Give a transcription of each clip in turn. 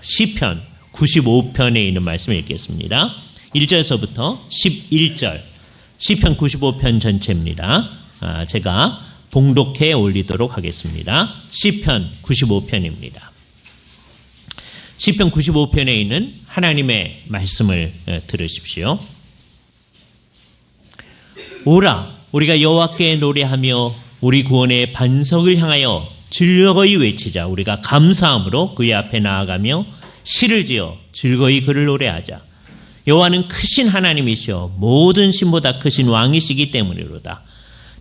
시편 95편에 있는 말씀을 읽겠습니다. 1절서부터 11절, 시편 95편 전체입니다. 제가 봉독해 올리도록 하겠습니다. 시편 95편입니다. 시편 95편에 있는 하나님의 말씀을 들으십시오. 오라, 우리가 여호와께 노래하며 우리 구원의 반석을 향하여 즐거이 외치자. 우리가 감사함으로 그의 앞에 나아가며 시를 지어 즐거이 그를 노래하자. 여호와는 크신 하나님이시여 모든 신보다 크신 왕이시기 때문이로다.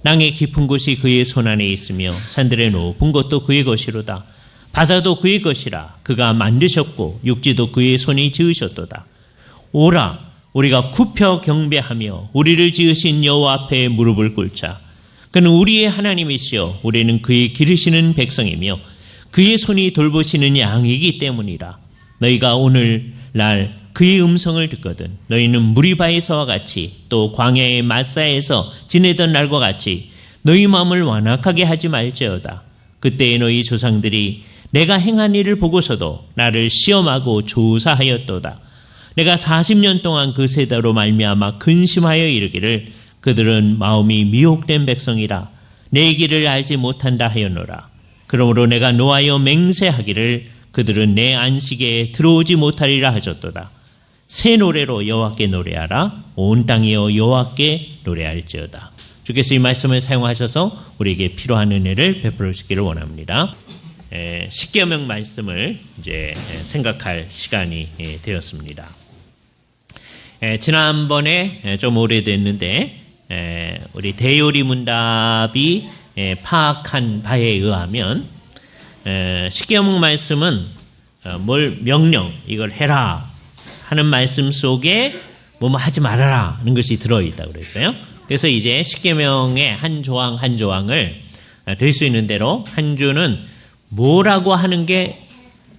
땅의 깊은 곳이 그의 손안에 있으며 산들의 높은 곳도 그의 것이로다. 바다도 그의 것이라. 그가 만드셨고 육지도 그의 손이 지으셨도다. 오라, 우리가 굽혀 경배하며 우리를 지으신 여호와 앞에 무릎을 꿇자. 그는 우리의 하나님이시여 우리는 그의 기르시는 백성이며 그의 손이 돌보시는 양이기 때문이라. 너희가 오늘날 그의 음성을 듣거든 너희는 무리바에서와 같이 또 광야의 마사에서 지내던 날과 같이 너희 마음을 완악하게 하지 말지어다. 그때에 너희 조상들이 내가 행한 일을 보고서도 나를 시험하고 조사하였도다. 내가 40년 동안 그 세대로 말미암아 근심하여 이르기를 그들은 마음이 미혹된 백성이라 내 길을 알지 못한다 하였노라. 그러므로 내가 노하여 맹세하기를 그들은 내 안식에 들어오지 못하리라 하셨도다. 새 노래로 여호와께 노래하라. 온 땅이여 여호와께 노래할지어다. 주께서 이 말씀을 사용하셔서 우리에게 필요한 은혜를 베풀어 주시기를 원합니다. 십계명 말씀을 이제 생각할 시간이 되었습니다. 지난번에 좀 오래됐는데 우리 대요리 문답이 파악한 바에 의하면 십계명 말씀은 명령 이걸 해라 하는 말씀 속에 뭐뭐 하지 말아라 하는 것이 들어있다고 그랬어요. 그래서 이제 십계명의 한 조항 한 조항을 될 수 있는 대로 한 주는 뭐라고 하는 게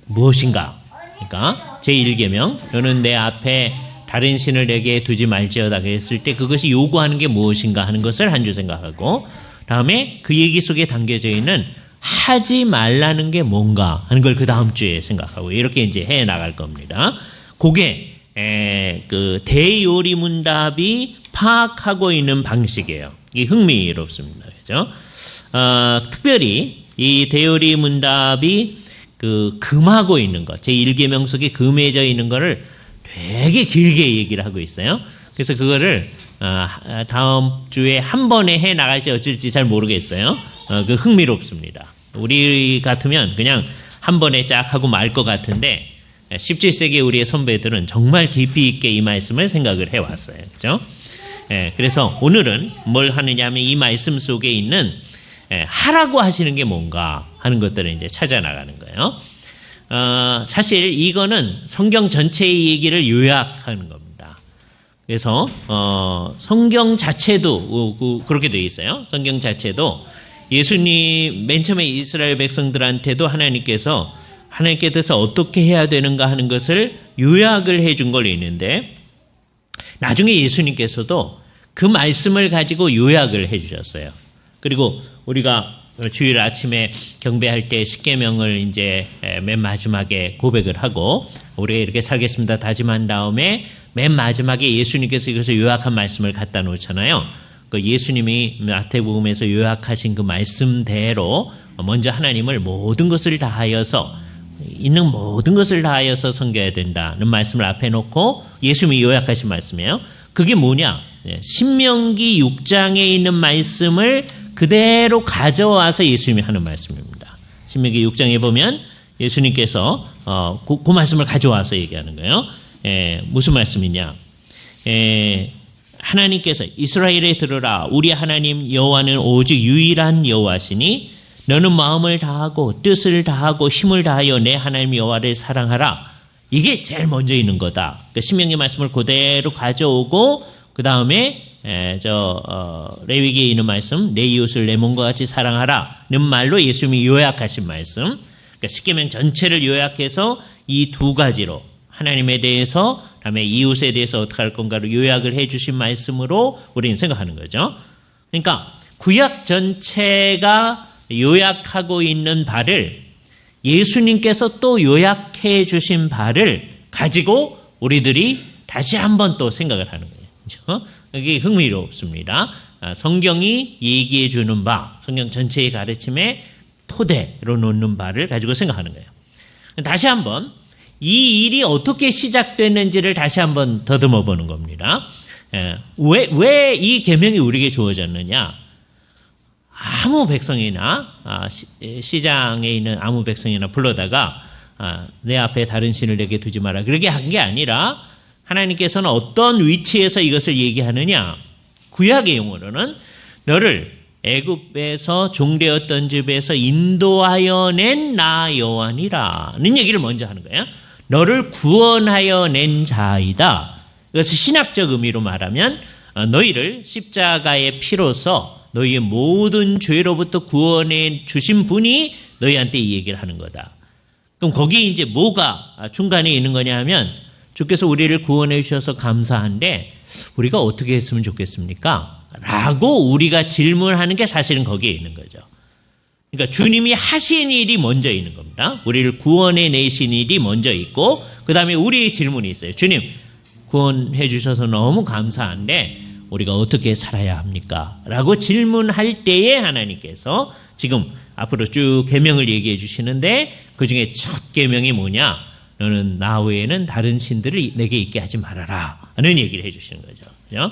무엇인가. 그러니까 제1계명 너는 내 앞에 다른 신을 내게 두지 말지어다 그랬을 때 그것이 요구하는 게 무엇인가 하는 것을 한 주 생각하고 다음에 그 얘기 속에 담겨져 있는 하지 말라는 게 뭔가 하는 걸 그 다음 주에 생각하고 이렇게 이제 해 나갈 겁니다. 그게 그 대요리 문답이 파악하고 있는 방식이에요. 이게 흥미롭습니다. 그죠? 특별히 이 대요리 문답이 그 금하고 있는 것, 제1계명 속에 금해져 있는 거를 되게 길게 얘기를 하고 있어요. 그래서 그거를 다음 주에 한 번에 해 나갈지 어쩔지 잘 모르겠어요. 그 흥미롭습니다. 우리 같으면 그냥 한 번에 쫙 하고 말 것 같은데 17세기 우리의 선배들은 정말 깊이 있게 이 말씀을 생각을 해왔어요. 그죠? 그래서 오늘은 뭘 하느냐 하면 이 말씀 속에 있는 하라고 하시는 게 뭔가 하는 것들을 이제 찾아 나가는 거예요. 사실 이거는 성경 전체의 얘기를 요약하는 겁니다. 그래서 성경 자체도 그렇게 되어 있어요. 성경 자체도 예수님 맨 처음에 이스라엘 백성들한테도 하나님께서 어떻게 해야 되는가 하는 것을 요약을 해준 걸 있는데 나중에 예수님께서도 그 말씀을 가지고 요약을 해주셨어요. 그리고 우리가 주일 아침에 경배할 때 십계명을 이제 맨 마지막에 고백을 하고 우리가 이렇게 살겠습니다 다짐한 다음에 맨 마지막에 예수님께서 이것을 요약한 말씀을 갖다 놓잖아요. 그 예수님이 마태복음에서 요약하신 그 말씀대로 먼저 하나님을 모든 것을 다하여서 있는 모든 것을 다하여서 섬겨야 된다는 말씀을 앞에 놓고 예수님이 요약하신 말씀이에요. 그게 뭐냐? 신명기 6장에 있는 말씀을 그대로 가져와서 예수님이 하는 말씀입니다. 신명기 6장에 보면 예수님께서 그 말씀을 가져와서 얘기하는 거예요. 무슨 말씀이냐? 하나님께서 이스라엘에 들으라 우리 하나님 여호와는 오직 유일한 여호와시니 너는 마음을 다하고 뜻을 다하고 힘을 다하여 내 하나님 여호와를 사랑하라. 이게 제일 먼저 있는 거다. 그러니까 신명기 말씀을 그대로 가져오고 그 다음에 레위기에 있는 말씀 내 이웃을 내 몸과 같이 사랑하라는 말로 예수님이 요약하신 말씀. 그러니까 십계명 전체를 요약해서 이 두 가지로 하나님에 대해서 다음에 이웃에 대해서 어떻게 할 건가를 요약을 해주신 말씀으로 우리는 생각하는 거죠. 그러니까 구약 전체가 요약하고 있는 바를 예수님께서 또 요약해 주신 바를 가지고 우리들이 다시 한번 또 생각을 하는 거예요. 그렇죠? 이게 흥미롭습니다. 성경이 얘기해 주는 바, 성경 전체의 가르침의 토대로 놓는 바를 가지고 생각하는 거예요. 다시 한번 이 일이 어떻게 시작됐는지를 다시 한번 더듬어 보는 겁니다. 왜 이 계명이 우리에게 주어졌느냐? 아무 백성이나 시장에 있는 아무 백성이나 불러다가 내 앞에 다른 신을 내게 두지 마라. 그렇게 한 게 아니라 하나님께서는 어떤 위치에서 이것을 얘기하느냐? 구약의 용어로는 너를 애굽에서 종되었던 집에서 인도하여 낸 나 여호와니라는 얘기를 먼저 하는 거예요. 너를 구원하여 낸 자이다. 이것을 신학적 의미로 말하면 너희를 십자가의 피로써 너희의 모든 죄로부터 구원해 주신 분이 너희한테 이 얘기를 하는 거다. 그럼 거기 이제 뭐가 중간에 있는 거냐 하면 주께서 우리를 구원해 주셔서 감사한데 우리가 어떻게 했으면 좋겠습니까? 라고 우리가 질문하는 게 사실은 거기에 있는 거죠. 그러니까 주님이 하신 일이 먼저 있는 겁니다. 우리를 구원해 내신 일이 먼저 있고 그 다음에 우리의 질문이 있어요. 주님 구원해 주셔서 너무 감사한데 우리가 어떻게 살아야 합니까? 라고 질문할 때에 하나님께서 지금 앞으로 쭉 계명을 얘기해 주시는데 그중에 첫 계명이 뭐냐? 너는 나 외에는 다른 신들을 내게 있게 하지 말아라 하는 얘기를 해 주시는 거죠. 그죠?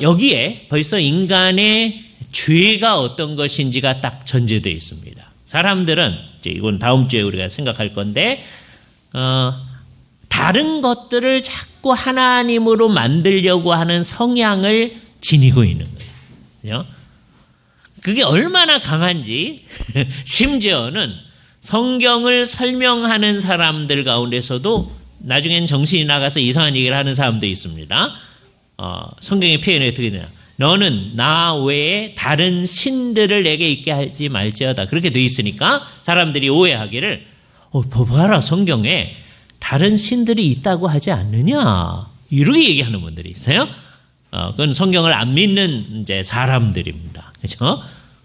여기에 벌써 인간의 죄가 어떤 것인지가 딱 전제되어 있습니다. 사람들은 이건 다음 주에 우리가 생각할 건데 다른 것들을 자꾸 하나님으로 만들려고 하는 성향을 지니고 있는 거예요. 그죠? 그게 얼마나 강한지 심지어는 성경을 설명하는 사람들 가운데서도 나중엔 정신이 나가서 이상한 얘기를 하는 사람도 있습니다. 성경의 표현이 어떻게 되냐. 너는 나 외에 다른 신들을 내게 있게 하지 말지어다. 그렇게 돼 있으니까 사람들이 오해하기를 봐라 성경에 다른 신들이 있다고 하지 않느냐. 이렇게 얘기하는 분들이 있어요. 그건 성경을 안 믿는 이제 사람들입니다. 그렇죠?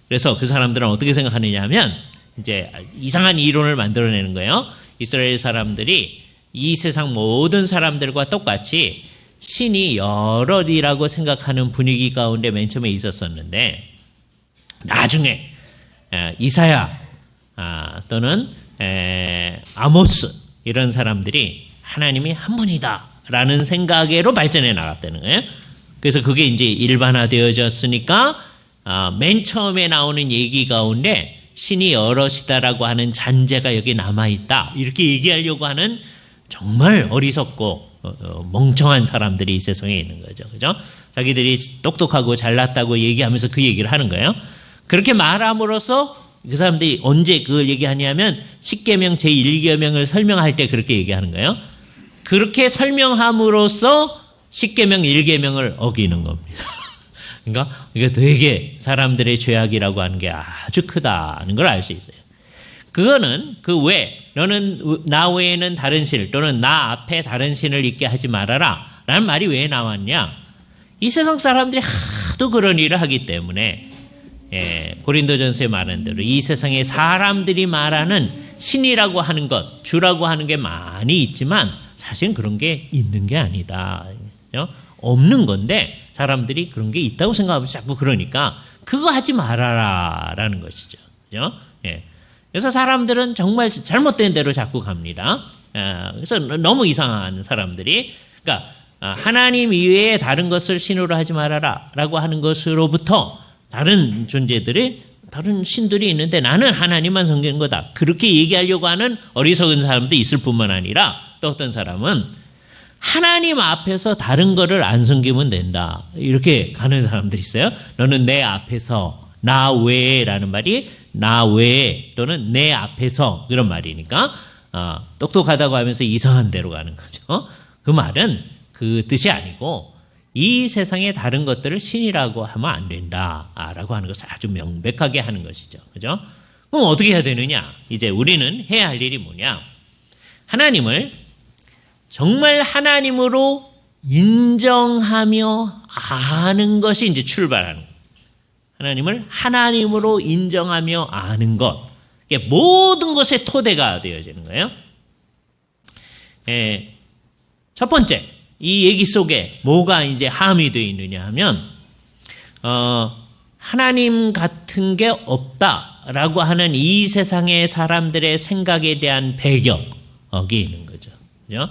그래서 그 사람들은 어떻게 생각하느냐 하면 이제 이상한 이론을 만들어내는 거예요. 이스라엘 사람들이 이 세상 모든 사람들과 똑같이 신이 여럿이라고 생각하는 분위기 가운데 맨 처음에 있었었는데 나중에 이사야 또는 아모스 이런 사람들이 하나님이 한 분이다 라는 생각으로 발전해 나갔다는 거예요. 그래서 그게 이제 일반화되어졌으니까 맨 처음에 나오는 얘기 가운데 신이 여럿이다라고 하는 잔재가 여기 남아있다 이렇게 얘기하려고 하는 정말 어리석고 멍청한 사람들이 이 세상에 있는 거죠. 그죠? 자기들이 똑똑하고 잘났다고 얘기하면서 그 얘기를 하는 거예요. 그렇게 말함으로써 그 사람들이 언제 그걸 얘기하냐면 십계명 제1계명을 설명할 때 그렇게 얘기하는 거예요. 그렇게 설명함으로써 십계명 1계명을 어기는 겁니다. 그러니까 이게 되게 사람들의 죄악이라고 하는 게 아주 크다는 걸 알 수 있어요. 그거는 그 외 너는 나 외에는 다른 신 또는 나 앞에 다른 신을 있게 하지 말아라 라는 말이 왜 나왔냐. 이 세상 사람들이 하도 그런 일을 하기 때문에 고린도전서에 말한 대로 이 세상에 사람들이 말하는 신이라고 하는 것, 주라고 하는 게 많이 있지만 사실은 그런 게 있는 게 아니다. 없는 건데 사람들이 그런 게 있다고 생각하면서 자꾸 그러니까 그거 하지 말아라 라는 것이죠. 그죠? 그래서 사람들은 정말 잘못된 대로 자꾸 갑니다. 그래서 너무 이상한 사람들이 그러니까 하나님 이외에 다른 것을 신으로 하지 말아라 라고 하는 것으로부터 다른 존재들이 다른 신들이 있는데 나는 하나님만 섬기는 거다. 그렇게 얘기하려고 하는 어리석은 사람도 있을 뿐만 아니라 또 어떤 사람은 하나님 앞에서 다른 거를 안 섬기면 된다. 이렇게 가는 사람들이 있어요. 너는 내 앞에서 나 외에라는 말이 나 외에 또는 내 앞에서 그런 말이니까 똑똑하다고 하면서 이상한 데로 가는 거죠. 그 말은 그 뜻이 아니고 이 세상에 다른 것들을 신이라고 하면 안 된다라고 하는 것을 아주 명백하게 하는 것이죠. 그죠? 그럼 어떻게 해야 되느냐? 이제 우리는 해야 할 일이 뭐냐? 하나님을 정말 하나님으로 인정하며 아는 것이 이제 출발하는 거예요. 하나님을 하나님으로 인정하며 아는 것. 이게 모든 것의 토대가 되어지는 거예요. 첫 번째, 이 얘기 속에 뭐가 이제 함의되어 있느냐 하면, 하나님 같은 게 없다라고 하는 이 세상의 사람들의 생각에 대한 배경이 있는 거죠. 그죠?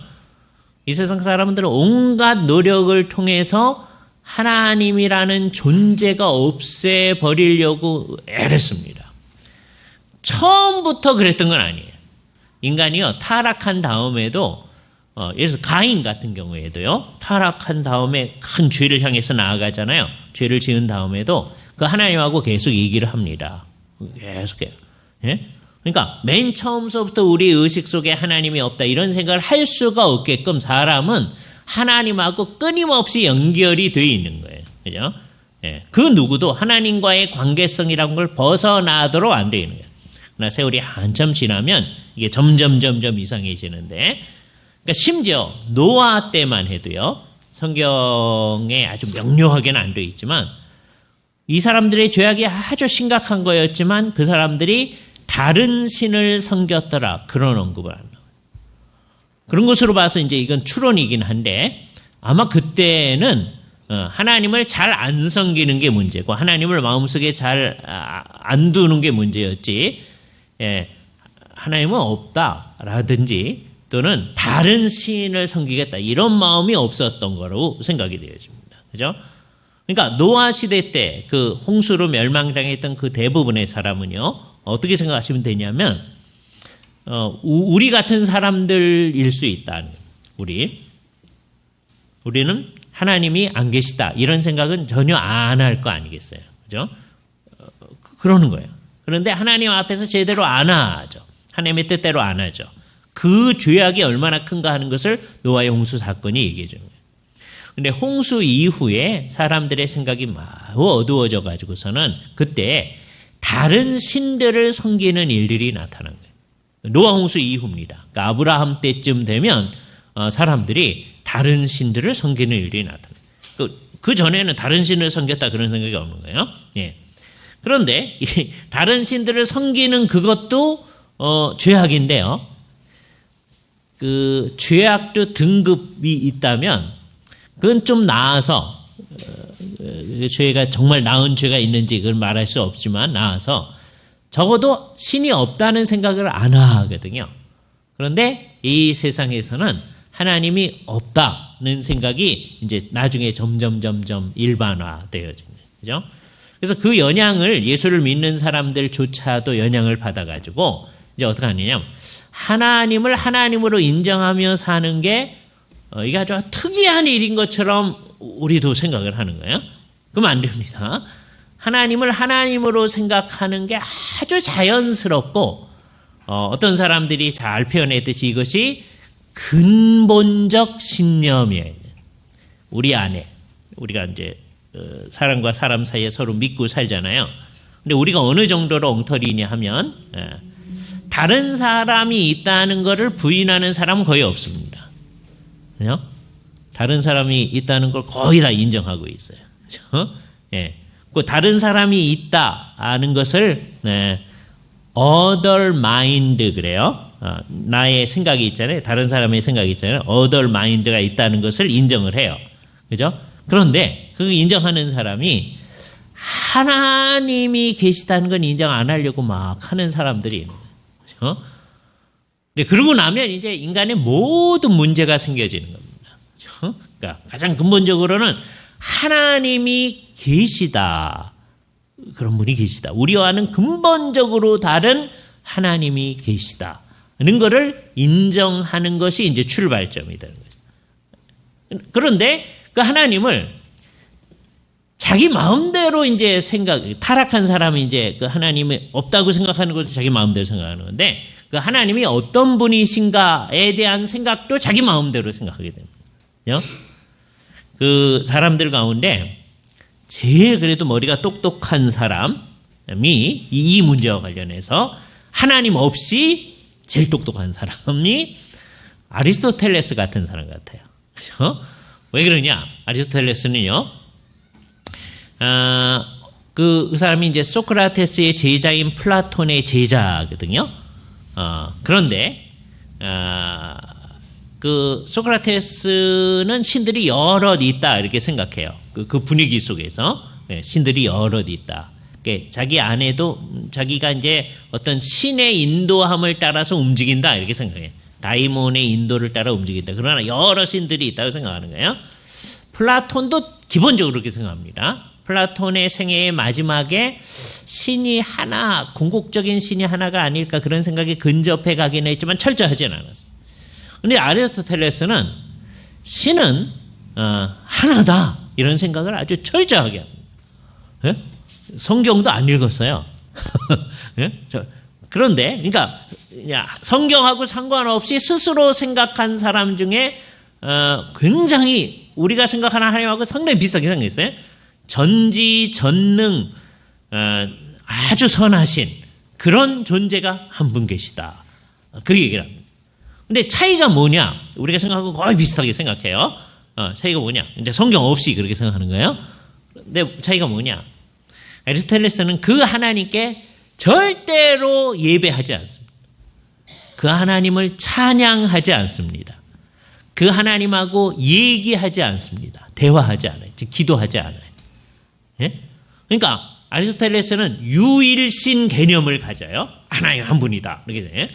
이 세상 사람들은 온갖 노력을 통해서 하나님이라는 존재가 없애버리려고 애랬습니다. 처음부터 그랬던 건 아니에요. 인간이요, 타락한 다음에도, 예를 들어서 가인 같은 경우에도요, 타락한 다음에 큰 죄를 향해서 나아가잖아요. 죄를 지은 다음에도 그 하나님하고 계속 얘기를 합니다. 계속해요. 예? 그러니까 맨 처음서부터 우리 의식 속에 하나님이 없다 이런 생각을 할 수가 없게끔 사람은 하나님하고 끊임없이 연결이 되어 있는 거예요. 그죠? 예. 그 누구도 하나님과의 관계성이라는 걸 벗어나도록 안 되어 있는 거예요. 그러나 세월이 한참 지나면 이게 점점 이상해지는데, 그러니까 심지어 노아 때만 해도요, 성경에 아주 명료하게는 안 되어 있지만, 이 사람들의 죄악이 아주 심각한 거였지만 그 사람들이 다른 신을 섬겼더라. 그런 언급을 합니다. 그런 것으로 봐서 이제 이건 추론이긴 한데 아마 그때는 하나님을 잘 안 섬기는 게 문제고 하나님을 마음속에 잘 안 두는 게 문제였지, 하나님은 없다라든지 또는 다른 신을 섬기겠다 이런 마음이 없었던 거로 생각이 되어집니다. 그죠? 그러니까 노아 시대 때 그 홍수로 멸망당했던 그 대부분의 사람은요, 어떻게 생각하시면 되냐면, 우리 같은 사람들일 수 있다. 우리는 하나님이 안 계시다. 이런 생각은 전혀 안 할 거 아니겠어요. 그죠? 그러는 거예요. 그런데 하나님 앞에서 제대로 안 하죠. 하나님의 뜻대로 안 하죠. 그 죄악이 얼마나 큰가 하는 것을 노아의 홍수 사건이 얘기해 주는 거예요. 근데 홍수 이후에 사람들의 생각이 마구 어두워져 가지고서는 그때 다른 신들을 섬기는 일들이 나타난 거예요. 노아 홍수 이후입니다. 그러니까 아브라함 때쯤 되면 사람들이 다른 신들을 섬기는 일들이 나타나요. 그 전에는 다른 신을 섬겼다 그런 생각이 없는 거예요. 예. 그런데 이 다른 신들을 섬기는 그것도 죄악인데요. 그 죄악도 등급이 있다면 그건 좀 나아서, 죄가 정말 나은 죄가 있는지 그걸 말할 수 없지만 나아서 적어도 신이 없다는 생각을 안 하거든요. 그런데 이 세상에서는 하나님이 없다는 생각이 이제 나중에 점점 일반화되어진 거예요. 그죠? 그래서 그 영향을 예수를 믿는 사람들조차도 영향을 받아가지고 이제 어떻게 하느냐? 하나님을 하나님으로 인정하며 사는 게 이게 아주 특이한 일인 것처럼 우리도 생각을 하는 거예요. 그러면 안 됩니다. 하나님을 하나님으로 생각하는 게 아주 자연스럽고, 어떤 사람들이 잘 표현했듯이 이것이 근본적 신념이에요. 우리 안에, 우리가 이제 사람과 사람 사이에 서로 믿고 살잖아요. 근데 우리가 어느 정도로 엉터리냐 하면, 다른 사람이 있다는 것을 부인하는 사람은 거의 없습니다. 그죠? 다른 사람이 있다는 걸 거의 다 인정하고 있어요. 그죠? 예. 그 다른 사람이 있다는 것을 other mind 그래요. 나의 생각이 있잖아요. 다른 사람의 생각이 있잖아요. other mind가 있다는 것을 인정을 해요. 그죠? 그런데 그 인정하는 사람이 하나님이 계시다는 건 인정 안 하려고 막 하는 사람들이 있는 거예요. 그죠? 그러고 나면 이제 인간의 모든 문제가 생겨지는 겁니다. 그죠? 그러니까 가장 근본적으로는 하나님이 계시다. 그런 분이 계시다. 우리와는 근본적으로 다른 하나님이 계시다는 것을 인정하는 것이 이제 출발점이 되는 거죠. 그런데 그 하나님을 자기 마음대로 이제 타락한 사람이 이제 그 하나님이 없다고 생각하는 것도 자기 마음대로 생각하는 건데, 그 하나님이 어떤 분이신가에 대한 생각도 자기 마음대로 생각하게 됩니다. 그죠? 그 사람들 가운데 제일 그래도 머리가 똑똑한 사람이 이 문제와 관련해서 하나님 없이 제일 똑똑한 사람이 아리스토텔레스 같은 사람 같아요. 그렇죠? 왜 그러냐? 아리스토텔레스는요, 그 사람이 이제 소크라테스의 제자인 플라톤의 제자거든요. 그런데 그 소크라테스는 신들이 여럿 있다 이렇게 생각해요. 그 분위기 속에서 신들이 여럿 있다. 자기 안에도 자기가 이제 어떤 신의 인도함을 따라서 움직인다 이렇게 생각해요. 다이몬의 인도를 따라 움직인다. 그러나 여러 신들이 있다고 생각하는 거예요. 플라톤도 기본적으로 그렇게 생각합니다. 플라톤의 생애의 마지막에 신이 하나, 궁극적인 신이 하나가 아닐까 그런 생각이 근접해 가긴 했지만 철저하지는 않았어요. 그런데 아리스토텔레스는 신은 하나다 이런 생각을 아주 철저하게 합니다. 예? 성경도 안 읽었어요. 예? 그런데 그러니까 성경하고 상관없이 스스로 생각한 사람 중에 굉장히 우리가 생각하는 하나님하고 상당히 비슷하게 생각했어요. 전지전능 아주 선하신 그런 존재가 한 분 계시다. 그 얘기를 합니다. 근데 차이가 뭐냐? 우리가 생각하고 거의 비슷하게 생각해요. 차이가 뭐냐? 근데 성경 없이 그렇게 생각하는 거예요. 근데 차이가 뭐냐? 아리스토텔레스는 그 하나님께 절대로 예배하지 않습니다. 그 하나님을 찬양하지 않습니다. 그 하나님하고 얘기하지 않습니다. 대화하지 않아요. 즉 기도하지 않아요. 예? 그러니까 아리스토텔레스는 유일신 개념을 가져요. 하나님 한 분이다. 이렇게 돼.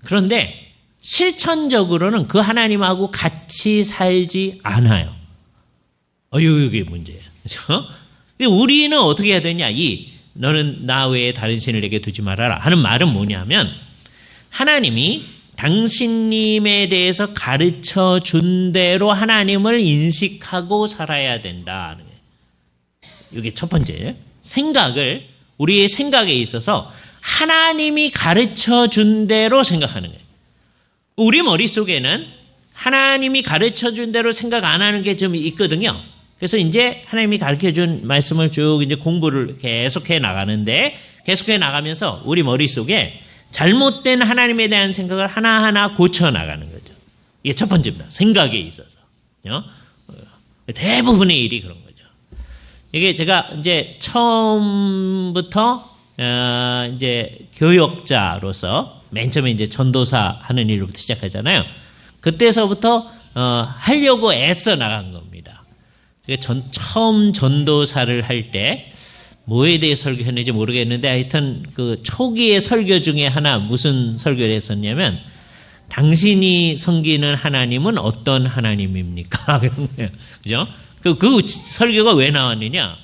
그런데 실천적으로는 그 하나님하고 같이 살지 않아요. 이게 문제예요. 그렇죠? 우리는 어떻게 해야 되냐? 너는 나 외에 다른 신을 내게 두지 말아라 하는 말은 뭐냐면 하나님이 당신님에 대해서 가르쳐 준 대로 하나님을 인식하고 살아야 된다. 이게 첫 번째. 생각을 우리의 생각에 있어서 하나님이 가르쳐 준 대로 생각하는 거예요. 우리 머릿속에는 하나님이 가르쳐 준 대로 생각 안 하는 게 좀 있거든요. 그래서 이제 하나님이 가르쳐 준 말씀을 쭉 이제 공부를 계속해 나가는데 계속해 나가면서 우리 머릿속에 잘못된 하나님에 대한 생각을 하나하나 고쳐 나가는 거죠. 이게 첫 번째입니다. 생각에 있어서. 대부분의 일이 그런 거죠. 이게 제가 이제 처음부터 이제 교역자로서 맨 처음에 이제 전도사 하는 일부터 시작하잖아요. 그때서부터 하려고 애써 나간 겁니다. 처음 전도사를 할 때 뭐에 대해 설교했는지 모르겠는데 하여튼 그 초기의 설교 중에 하나 무슨 설교를 했었냐면 당신이 섬기는 하나님은 어떤 하나님입니까? 그런 거예요. 그죠? 그 설교가 왜 나왔느냐?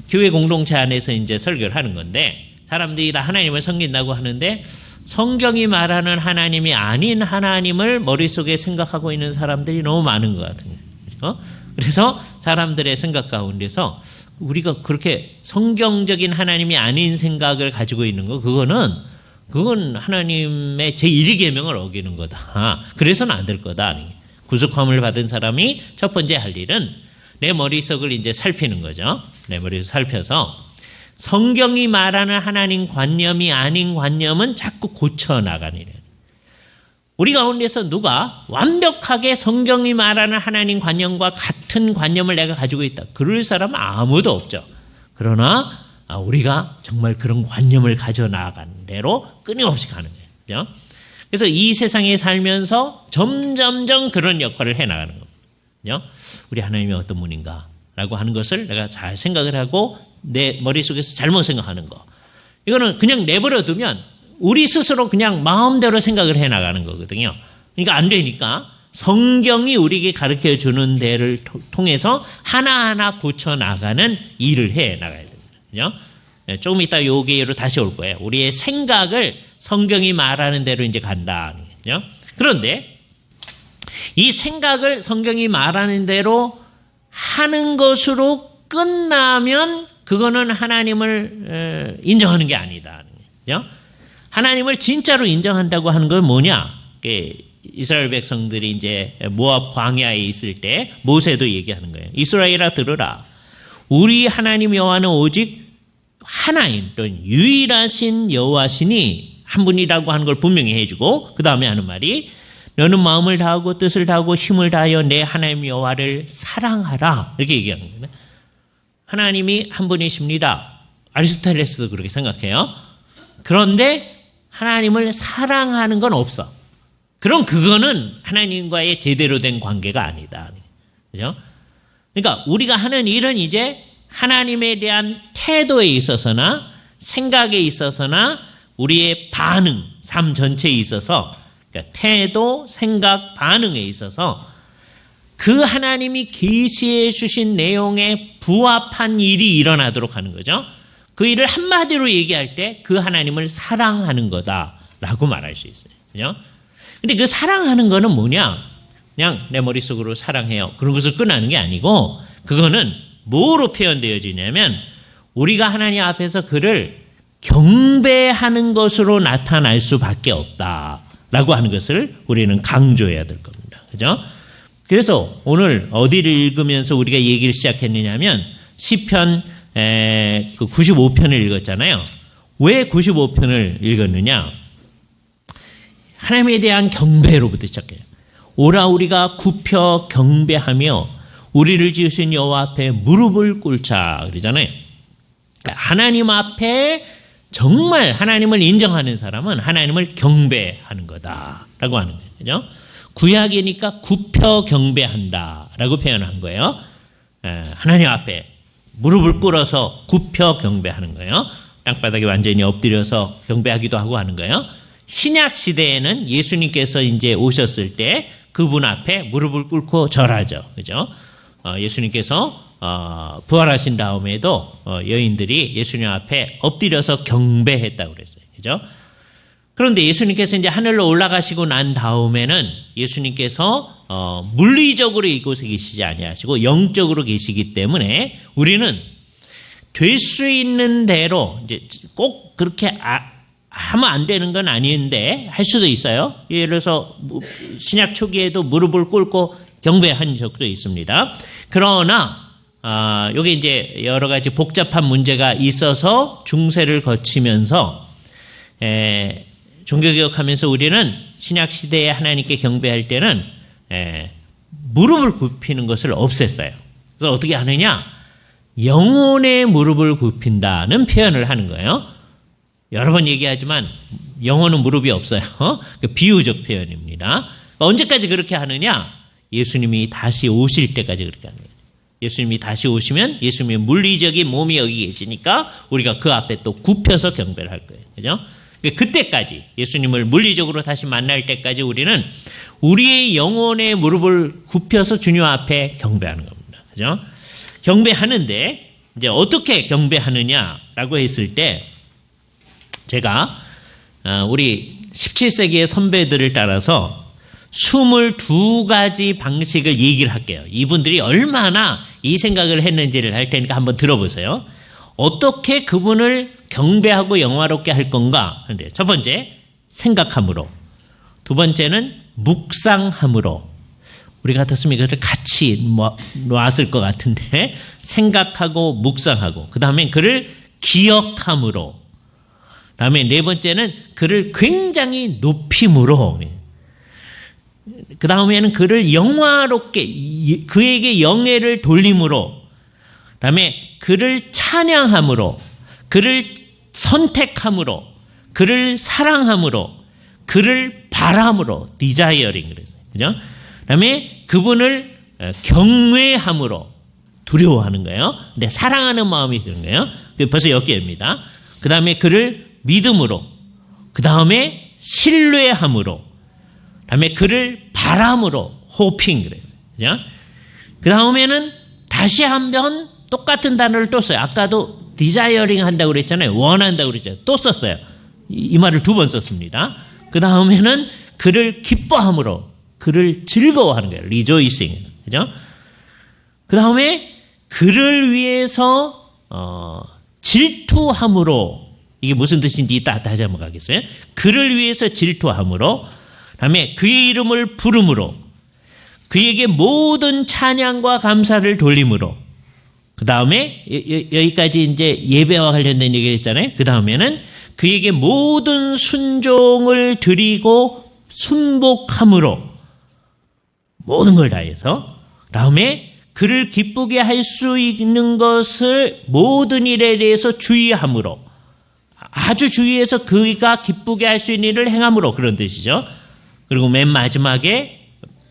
교회 공동체 안에서 이제 설교를 하는 건데 사람들이 다 하나님을 섬긴다고 하는데 성경이 말하는 하나님이 아닌 하나님을 머릿속에 생각하고 있는 사람들이 너무 많은 것 같은 거예요. 그죠? 그래서 사람들의 생각 가운데서 우리가 그렇게 성경적인 하나님이 아닌 생각을 가지고 있는 거 그건 하나님의 제1계명을 어기는 거다. 그래서는 안 될 거다. 구속함을 받은 사람이 첫 번째 할 일은 내 머릿속을 이제 살피는 거죠. 내 머릿속을 살펴서 성경이 말하는 하나님 관념이 아닌 관념은 자꾸 고쳐 나가는 일이에요. 우리 가운데서 누가 완벽하게 성경이 말하는 하나님 관념과 같은 관념을 내가 가지고 있다. 그럴 사람은 아무도 없죠. 그러나 우리가 정말 그런 관념을 가져나가는 대로 끊임없이 가는 거예요. 그래서 이 세상에 살면서 점점점 그런 역할을 해나가는 겁니다. 우리 하나님이 어떤 분인가 라고 하는 것을 내가 잘 생각을 하고 내 머릿속에서 잘못 생각하는 거. 이거는 그냥 내버려 두면 우리 스스로 그냥 마음대로 생각을 해나가는 거거든요. 그러니까 안 되니까 성경이 우리에게 가르쳐 주는 데를 통해서 하나하나 고쳐나가는 일을 해나가야 됩니다. 그죠? 조금 이따 요기로 다시 올 거예요. 우리의 생각을 성경이 말하는 대로 이제 간다. 그죠? 그런데 이 생각을 성경이 말하는 대로 하는 것으로 끝나면 그거는 하나님을 인정하는 게 아니다. 그죠? 하나님을 진짜로 인정한다고 하는 건 뭐냐? 이스라엘 백성들이 이제 모압 광야에 있을 때 모세도 얘기하는 거예요. 이스라엘아 들으라. 우리 하나님 여호와는 오직 하나인 또는 유일하신 여호와시니 한 분이라고 하는 걸 분명히 해주고 그 다음에 하는 말이 너는 마음을 다하고 뜻을 다하고 힘을 다하여 내 하나님 여호와를 사랑하라. 이렇게 얘기하는 거예요. 하나님이 한 분이십니다. 아리스토텔레스도 그렇게 생각해요. 그런데 하나님을 사랑하는 건 없어. 그럼 그거는 하나님과의 제대로 된 관계가 아니다. 그죠? 그러니까 우리가 하는 일은 이제 하나님에 대한 태도에 있어서나 생각에 있어서나 우리의 반응, 삶 전체에 있어서 그러니까 태도, 생각, 반응에 있어서 그 하나님이 계시해 주신 내용에 부합한 일이 일어나도록 하는 거죠. 그 일을 한마디로 얘기할 때 그 하나님을 사랑하는 거다라고 말할 수 있어요. 그죠? 근데 그 사랑하는 거는 뭐냐? 그냥 내 머릿속으로 사랑해요. 그런 것을 끝나는 게 아니고 그거는 뭐로 표현되어지냐면 우리가 하나님 앞에서 그를 경배하는 것으로 나타날 수밖에 없다라고 하는 것을 우리는 강조해야 될 겁니다. 그죠? 그래서 오늘 어디를 읽으면서 우리가 얘기를 시작했느냐면 시편 그 95편을 읽었잖아요. 왜 95편을 읽었느냐? 하나님에 대한 경배로부터 시작해요. 오라 우리가 굽혀 경배하며 우리를 지으신 여호와 앞에 무릎을 꿇자 그러잖아요. 하나님 앞에 정말 하나님을 인정하는 사람은 하나님을 경배하는 거다라고 하는 거예요. 그죠? 구약이니까 굽혀 경배한다라고 표현한 거예요. 하나님 앞에 무릎을 꿇어서 굽혀 경배하는 거예요. 땅바닥에 완전히 엎드려서 경배하기도 하고 하는 거예요. 신약 시대에는 예수님께서 이제 오셨을 때 그분 앞에 무릎을 꿇고 절하죠. 그죠? 예수님께서 부활하신 다음에도 여인들이 예수님 앞에 엎드려서 경배했다고 그랬어요. 그죠? 그런데 예수님께서 이제 하늘로 올라가시고 난 다음에는 예수님께서 물리적으로 이곳에 계시지 아니하시고 영적으로 계시기 때문에 우리는 될 수 있는 대로 이제 꼭 그렇게 하면 안 되는 건 아닌데 할 수도 있어요. 예를 들어서 신약 초기에도 무릎을 꿇고 경배한 적도 있습니다. 그러나 여기 이제 여러 가지 복잡한 문제가 있어서 중세를 거치면서 종교개혁하면서 우리는 신약 시대에 하나님께 경배할 때는 무릎을 굽히는 것을 없앴어요. 그래서 어떻게 하느냐? 영혼의 무릎을 굽힌다는 표현을 하는 거예요. 여러 번 얘기하지만 영혼은 무릎이 없어요. 비유적 표현입니다. 언제까지 그렇게 하느냐? 예수님이 다시 오실 때까지 그렇게 하는 거예요. 예수님이 다시 오시면 예수님의 물리적인 몸이 여기 계시니까 우리가 그 앞에 또 굽혀서 경배를 할 거예요. 그죠? 그때까지 예수님을 물리적으로 다시 만날 때까지 우리는 우리의 영혼의 무릎을 굽혀서 주님 앞에 경배하는 겁니다. 그죠? 경배하는데 이제 어떻게 경배하느냐라고 했을 때 제가 우리 17세기의 선배들을 따라서 22가지 방식을 얘기를 할게요. 이분들이 얼마나 이 생각을 했는지를 할 테니까 한번 들어보세요. 어떻게 그분을 경배하고 영화롭게 할 건가? 근데 첫 번째, 생각함으로. 두 번째는 묵상함으로. 우리 같았으면 이것을 같이 놓았을 것 같은데 생각하고 묵상하고 그 다음에 그를 기억함으로 그 다음에 네 번째는 그를 굉장히 높임으로 그 다음에는 그를 영화롭게 그에게 영예를 돌림으로 그 다음에 그를 찬양함으로 그를 선택함으로 그를 사랑함으로 그를 바람으로 디자이어링 그랬어요. 그죠? 그 다음에 그분을 경외함으로 두려워하는 거예요. 근데 사랑하는 마음이 드는 거예요. 벌써 여기입니다. 그 다음에 그를 믿음으로, 그 다음에 신뢰함으로, 그 다음에 그를 바람으로, 호핑 그랬어요. 그죠? 그 다음에는 다시 한번 똑같은 단어를 또 써요. 아까도 디자이어링 한다고 그랬잖아요. 원한다고 그랬잖아요. 또 썼어요. 이 말을 두 번 썼습니다. 그 다음에는 그를 기뻐함으로, 그를 즐거워하는 거예요. 리조이싱. 그죠? 그 다음에 그를 위해서 질투함으로, 이게 무슨 뜻인지 이따 다시 한번 가겠어요. 그를 위해서 질투함으로, 그 다음에 그의 이름을 부름으로, 그에게 모든 찬양과 감사를 돌림으로, 그 다음에 여기까지 이제 예배와 관련된 얘기를 했잖아요. 그 다음에는 그에게 모든 순종을 드리고 순복함으로 모든 걸 다해서, 그 다음에 그를 기쁘게 할 수 있는 것을 모든 일에 대해서 주의함으로, 아주 주의해서 그가 기쁘게 할 수 있는 일을 행함으로, 그런 뜻이죠. 그리고 맨 마지막에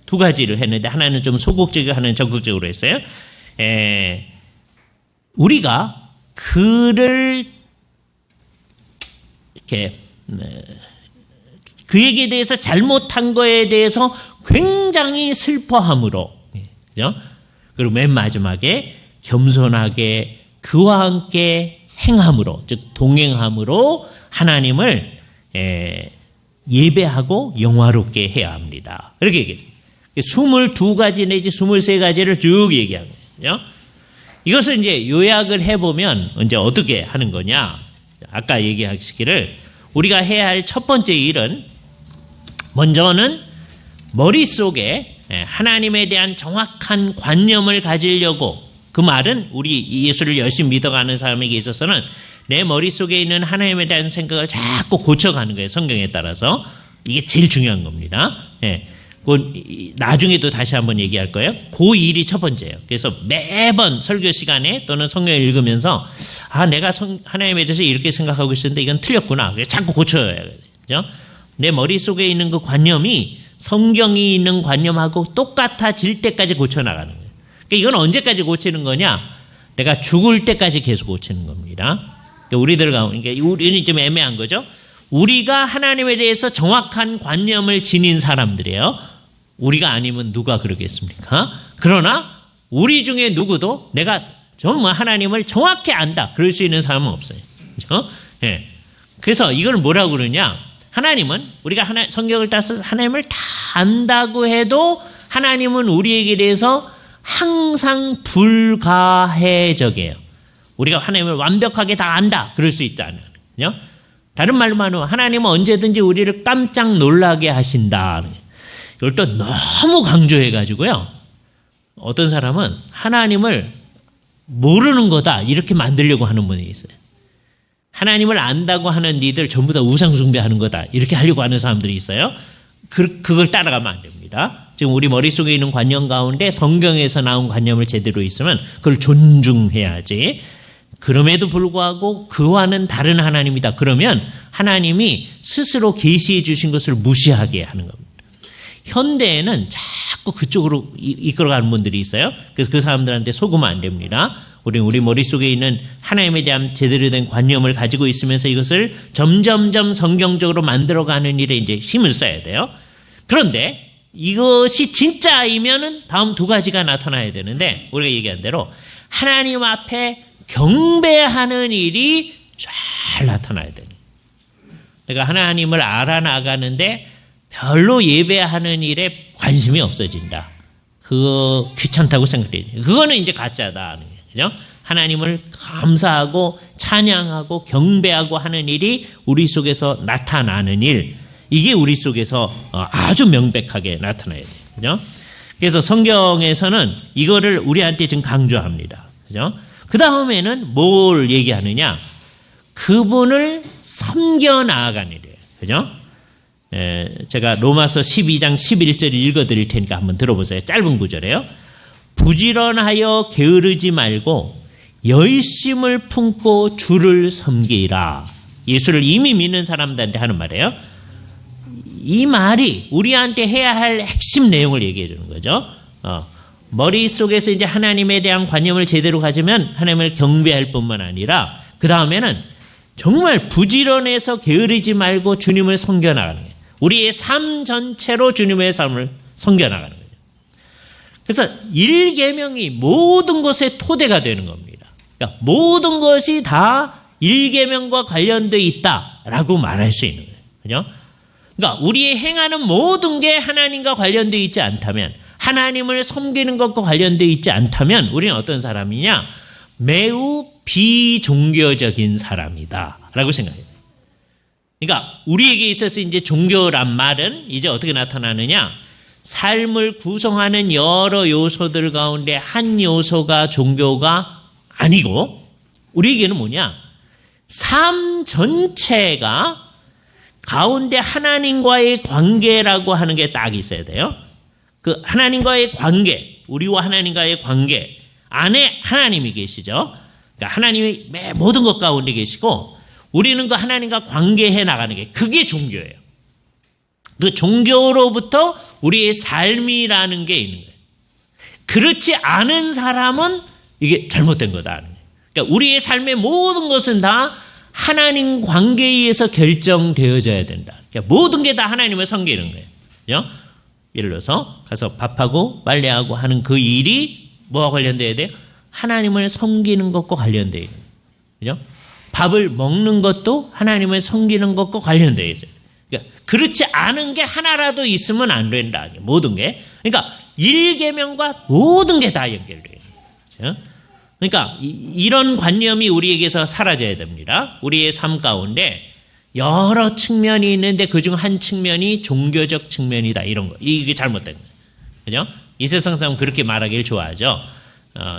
두 가지를 했는데 하나는 좀 소극적이고 하나는 적극적으로 했어요. 우리가 그를 이렇게 그에게 대해서 잘못한 거에 대해서 굉장히 슬퍼함으로, 그죠? 그리고 맨 마지막에 겸손하게 그와 함께 행함으로, 즉 동행함으로 하나님을 예배하고 영화롭게 해야 합니다. 이렇게 얘기했어요. 22가지 내지 23가지를 쭉 얘기하는 거예요. 이것을 이제 요약을 해보면 이제 어떻게 하는 거냐. 아까 얘기하시기를 우리가 해야 할 첫 번째 일은 먼저는 머릿속에 하나님에 대한 정확한 관념을 가지려고, 그 말은 우리 예수를 열심히 믿어가는 사람에게 있어서는 내 머릿속에 있는 하나님에 대한 생각을 자꾸 고쳐가는 거예요. 성경에 따라서. 이게 제일 중요한 겁니다. 나중에도 다시 한번 얘기할 거예요. 그 일이 첫 번째예요. 그래서 매번 설교 시간에 또는 성경을 읽으면서 내가 하나님에 대해서 이렇게 생각하고 있었는데 이건 틀렸구나. 그래서 자꾸 고쳐야 되죠. 내 머릿속에 있는 그 관념이 성경이 있는 관념하고 똑같아질 때까지 고쳐나가는 거예요. 그러니까 이건 언제까지 고치는 거냐? 내가 죽을 때까지 계속 고치는 겁니다. 그러니까 우리는 좀 애매한 거죠. 우리가 하나님에 대해서 정확한 관념을 지닌 사람들이에요. 우리가 아니면 누가 그러겠습니까? 그러나 우리 중에 누구도 내가 정말 하나님을 정확히 안다, 그럴 수 있는 사람은 없어요. 그렇죠? 예. 그래서 이걸 뭐라고 그러냐? 하나님은 우리가 성경을 따서 하나님을 다 안다고 해도 하나님은 우리에게 대해서 항상 불가해적이에요. 우리가 하나님을 완벽하게 다 안다, 그럴 수 있다는 거죠. 다른 말로 말하면 하나님은 언제든지 우리를 깜짝 놀라게 하신다. 이걸 또 너무 강조해가지고요. 어떤 사람은 하나님을 모르는 거다, 이렇게 만들려고 하는 분이 있어요. 하나님을 안다고 하는 니들 전부 다 우상 숭배하는 거다, 이렇게 하려고 하는 사람들이 있어요. 그걸 따라가면 안 됩니다. 지금 우리 머릿속에 있는 관념 가운데 성경에서 나온 관념을 제대로 있으면 그걸 존중해야지. 그럼에도 불구하고 그와는 다른 하나님이다, 그러면 하나님이 스스로 계시해 주신 것을 무시하게 하는 겁니다. 현대에는 자꾸 그쪽으로 이끌어가는 분들이 있어요. 그래서 그 사람들한테 속으면 안 됩니다. 우리 머릿속에 있는 하나님에 대한 제대로 된 관념을 가지고 있으면서 이것을 점점점 성경적으로 만들어가는 일에 이제 힘을 써야 돼요. 그런데 이것이 진짜이면은 다음 두 가지가 나타나야 되는데, 우리가 얘기한 대로 하나님 앞에 경배하는 일이 잘 나타나야 돼요. 그러니까 하나님을 알아나가는데 별로 예배하는 일에 관심이 없어진다. 그거 귀찮다고 생각해요. 그거는 이제 가짜다. 그죠? 하나님을 감사하고 찬양하고 경배하고 하는 일이 우리 속에서 나타나는 일, 이게 우리 속에서 아주 명백하게 나타나야 돼요. 그죠? 그래서 성경에서는 이거를 우리한테 지금 강조합니다. 그죠? 그 다음에는 뭘 얘기하느냐? 그분을 섬겨 나아가는 일이에요. 그죠? 제가 로마서 12장 11절 읽어드릴 테니까 한번 들어보세요. 짧은 구절이에요. 부지런하여 게으르지 말고 열심을 품고 주를 섬기라. 예수를 이미 믿는 사람들한테 하는 말이에요. 이 말이 우리한테 해야 할 핵심 내용을 얘기해 주는 거죠. 머릿속에서 이제 하나님에 대한 관념을 제대로 가지면 하나님을 경배할 뿐만 아니라 그 다음에는 정말 부지런해서 게으르지 말고 주님을 섬겨나가는 거예요. 우리의 삶 전체로 주님의 삶을 섬겨나가는 거예요. 그래서 1계명이 모든 것의 토대가 되는 겁니다. 그러니까 모든 것이 다 1계명과 관련되어 있다라고 말할 수 있는 거예요. 그죠? 그러니까 우리의 행하는 모든 게 하나님과 관련되어 있지 않다면, 하나님을 섬기는 것과 관련되어 있지 않다면 우리는 어떤 사람이냐? 매우 비종교적인 사람이다 라고 생각해요. 그러니까 우리에게 있어서 이제 종교란 말은 이제 어떻게 나타나느냐? 삶을 구성하는 여러 요소들 가운데 한 요소가 종교가 아니고, 우리에게는 뭐냐? 삶 전체가 가운데 하나님과의 관계라고 하는 게 딱 있어야 돼요. 그 하나님과의 관계, 우리와 하나님과의 관계 안에 하나님이 계시죠. 그러니까 하나님이 모든 것 가운데 계시고 우리는 그 하나님과 관계해 나가는 게 그게 종교예요. 그 종교로부터 우리의 삶이라는 게 있는 거예요. 그렇지 않은 사람은 이게 잘못된 거다. 그러니까 우리의 삶의 모든 것은 다 하나님 관계에 의해서 결정되어져야 된다. 그러니까 모든 게 다 하나님을 섬기는 거예요. 그죠? 예를 들어서 가서 밥하고 빨래하고 하는 그 일이 뭐와 관련돼야 돼요? 하나님을 섬기는 것과 관련돼야 돼요. 그죠? 밥을 먹는 것도 하나님을 섬기는 것과 관련되어 있어요. 그러니까 그렇지 않은 게 하나라도 있으면 안 된다. 모든 게. 그러니까 1계명과 모든 게 다 연결돼요. 그렇죠? 그러니까 이런 관념이 우리에게서 사라져야 됩니다. 우리의 삶 가운데 여러 측면이 있는데 그중 한 측면이 종교적 측면이다. 이런 거. 이게 잘못된 거예요. 그죠? 이 세상 사람 그렇게 말하기를 좋아하죠.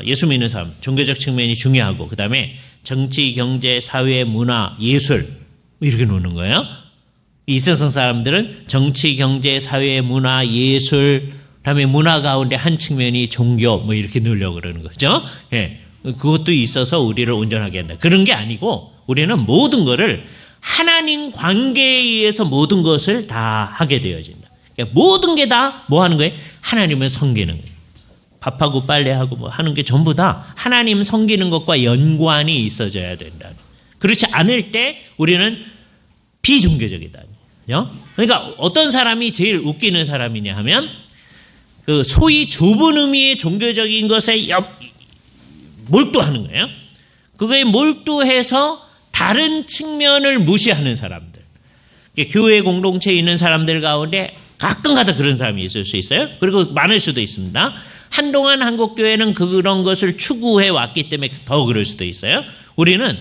예수 믿는 사람, 종교적 측면이 중요하고 그 다음에 정치, 경제, 사회, 문화, 예술 이렇게 놓는 거예요. 이 세상 사람들은 정치, 경제, 사회, 문화, 예술 그다음에 문화 가운데 한 측면이 종교 뭐 이렇게 넣으려고 그러는 거죠. 예, 그것도 있어서 우리를 온전하게 한다. 그런 게 아니고 우리는 모든 거를 하나님 관계에 의해서 모든 것을 다 하게 되어진다. 그러니까 모든 게 다 뭐 하는 거예요? 하나님을 섬기는 거예요. 밥하고 빨래하고 뭐 하는 게 전부 다 하나님 섬기는 것과 연관이 있어져야 된다. 그렇지 않을 때 우리는 비종교적이다. 그러니까 어떤 사람이 제일 웃기는 사람이냐 하면 그 소위 좁은 의미의 종교적인 것에 몰두하는 거예요. 그거에 몰두해서 다른 측면을 무시하는 사람들. 교회 공동체에 있는 사람들 가운데 가끔가다 그런 사람이 있을 수 있어요. 그리고 많을 수도 있습니다. 한동안 한국교회는 그런 것을 추구해 왔기 때문에 더 그럴 수도 있어요. 우리는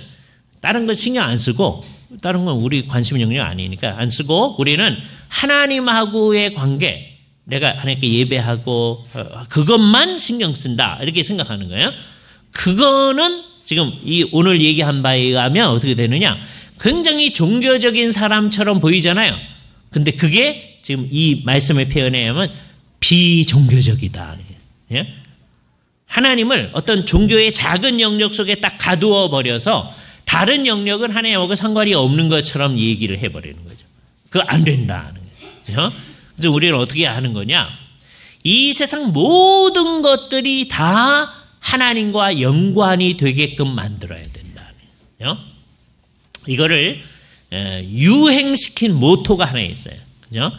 다른 건 신경 안 쓰고 다른 건 우리 관심 영역 아니니까 안 쓰고 우리는 하나님하고의 관계 내가 하나님께 예배하고 그것만 신경 쓴다 이렇게 생각하는 거예요. 그거는 지금 이 오늘 얘기한 바에 의하면 어떻게 되느냐 굉장히 종교적인 사람처럼 보이잖아요. 근데 그게 지금 이 말씀의 표현에 의하면 비종교적이다. 예? 하나님을 어떤 종교의 작은 영역 속에 딱 가두어 버려서 다른 영역은 하나님하고 상관이 없는 것처럼 얘기를 해버리는 거죠. 그거 안 된다는 거죠. 그래서 우리는 어떻게 하는 거냐? 이 세상 모든 것들이 다 하나님과 연관이 되게끔 만들어야 된다는 거죠. 이거를 유행시킨 모토가 하나 있어요. 그죠?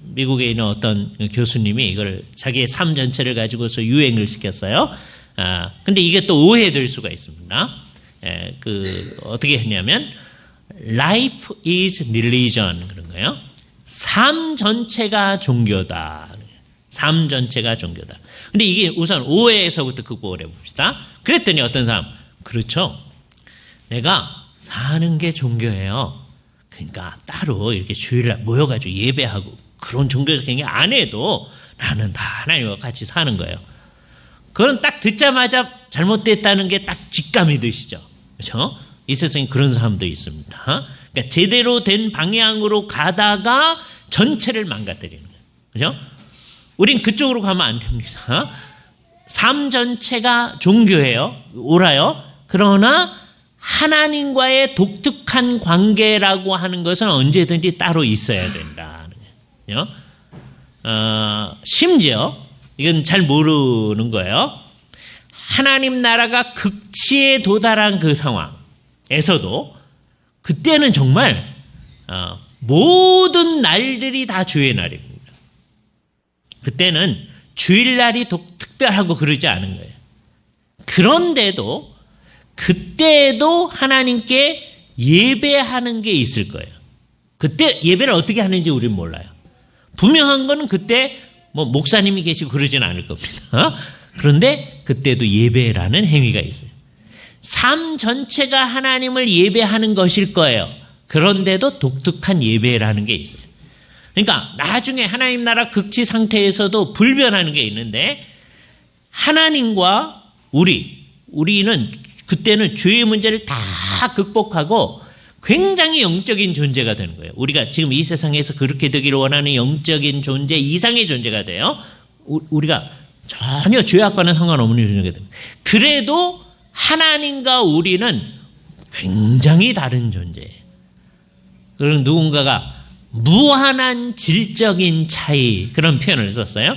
미국에 있는 어떤 교수님이 이걸 자기의 삶 전체를 가지고서 유행을 시켰어요. 근데 이게 또 오해될 수가 있습니다. 어떻게 했냐면, life is religion. 그런 거예요. 삶 전체가 종교다. 삶 전체가 종교다. 근데 이게 우선 오해에서부터 극복을 해봅시다. 그랬더니 어떤 사람, 그렇죠. 내가 사는 게 종교예요. 그러니까 따로 이렇게 주일날 모여가지고 예배하고 그런 종교적 행위 안 해도 나는 다 하나님과 같이 사는 거예요. 그건 딱 듣자마자 잘못됐다는 게 딱 직감이 드시죠. 그렇죠? 이 세상에 그런 사람도 있습니다. 그러니까 제대로 된 방향으로 가다가 전체를 망가뜨리는 거예요. 그렇죠? 우린 그쪽으로 가면 안 됩니다. 삶 전체가 종교예요. 옳아요. 그러나 하나님과의 독특한 관계라고 하는 것은 언제든지 따로 있어야 된다는 거예요. 심지어 이건 잘 모르는 거예요. 하나님 나라가 극치에 도달한 그 상황에서도 그때는 정말 모든 날들이 다 주의 날입니다. 그때는 주일날이 특별하고 그러지 않은 거예요. 그런데도 그때도 하나님께 예배하는 게 있을 거예요. 그때 예배를 어떻게 하는지 우리는 몰라요. 분명한 거는 그때 뭐 목사님이 계시고 그러진 않을 겁니다. 그런데 그때도 예배라는 행위가 있어요. 삶 전체가 하나님을 예배하는 것일 거예요. 그런데도 독특한 예배라는 게 있어요. 그러니까 나중에 하나님 나라 극치 상태에서도 불변하는 게 있는데 하나님과 우리는 그때는 죄의 문제를 다 극복하고 굉장히 영적인 존재가 되는 거예요. 우리가 지금 이 세상에서 그렇게 되기를 원하는 영적인 존재 이상의 존재가 돼요. 우리가 전혀 죄악과는 상관없는 존재가 됩니다. 그래도 하나님과 우리는 굉장히 다른 존재예요. 그럼 누군가가 무한한 질적인 차이 그런 표현을 썼어요.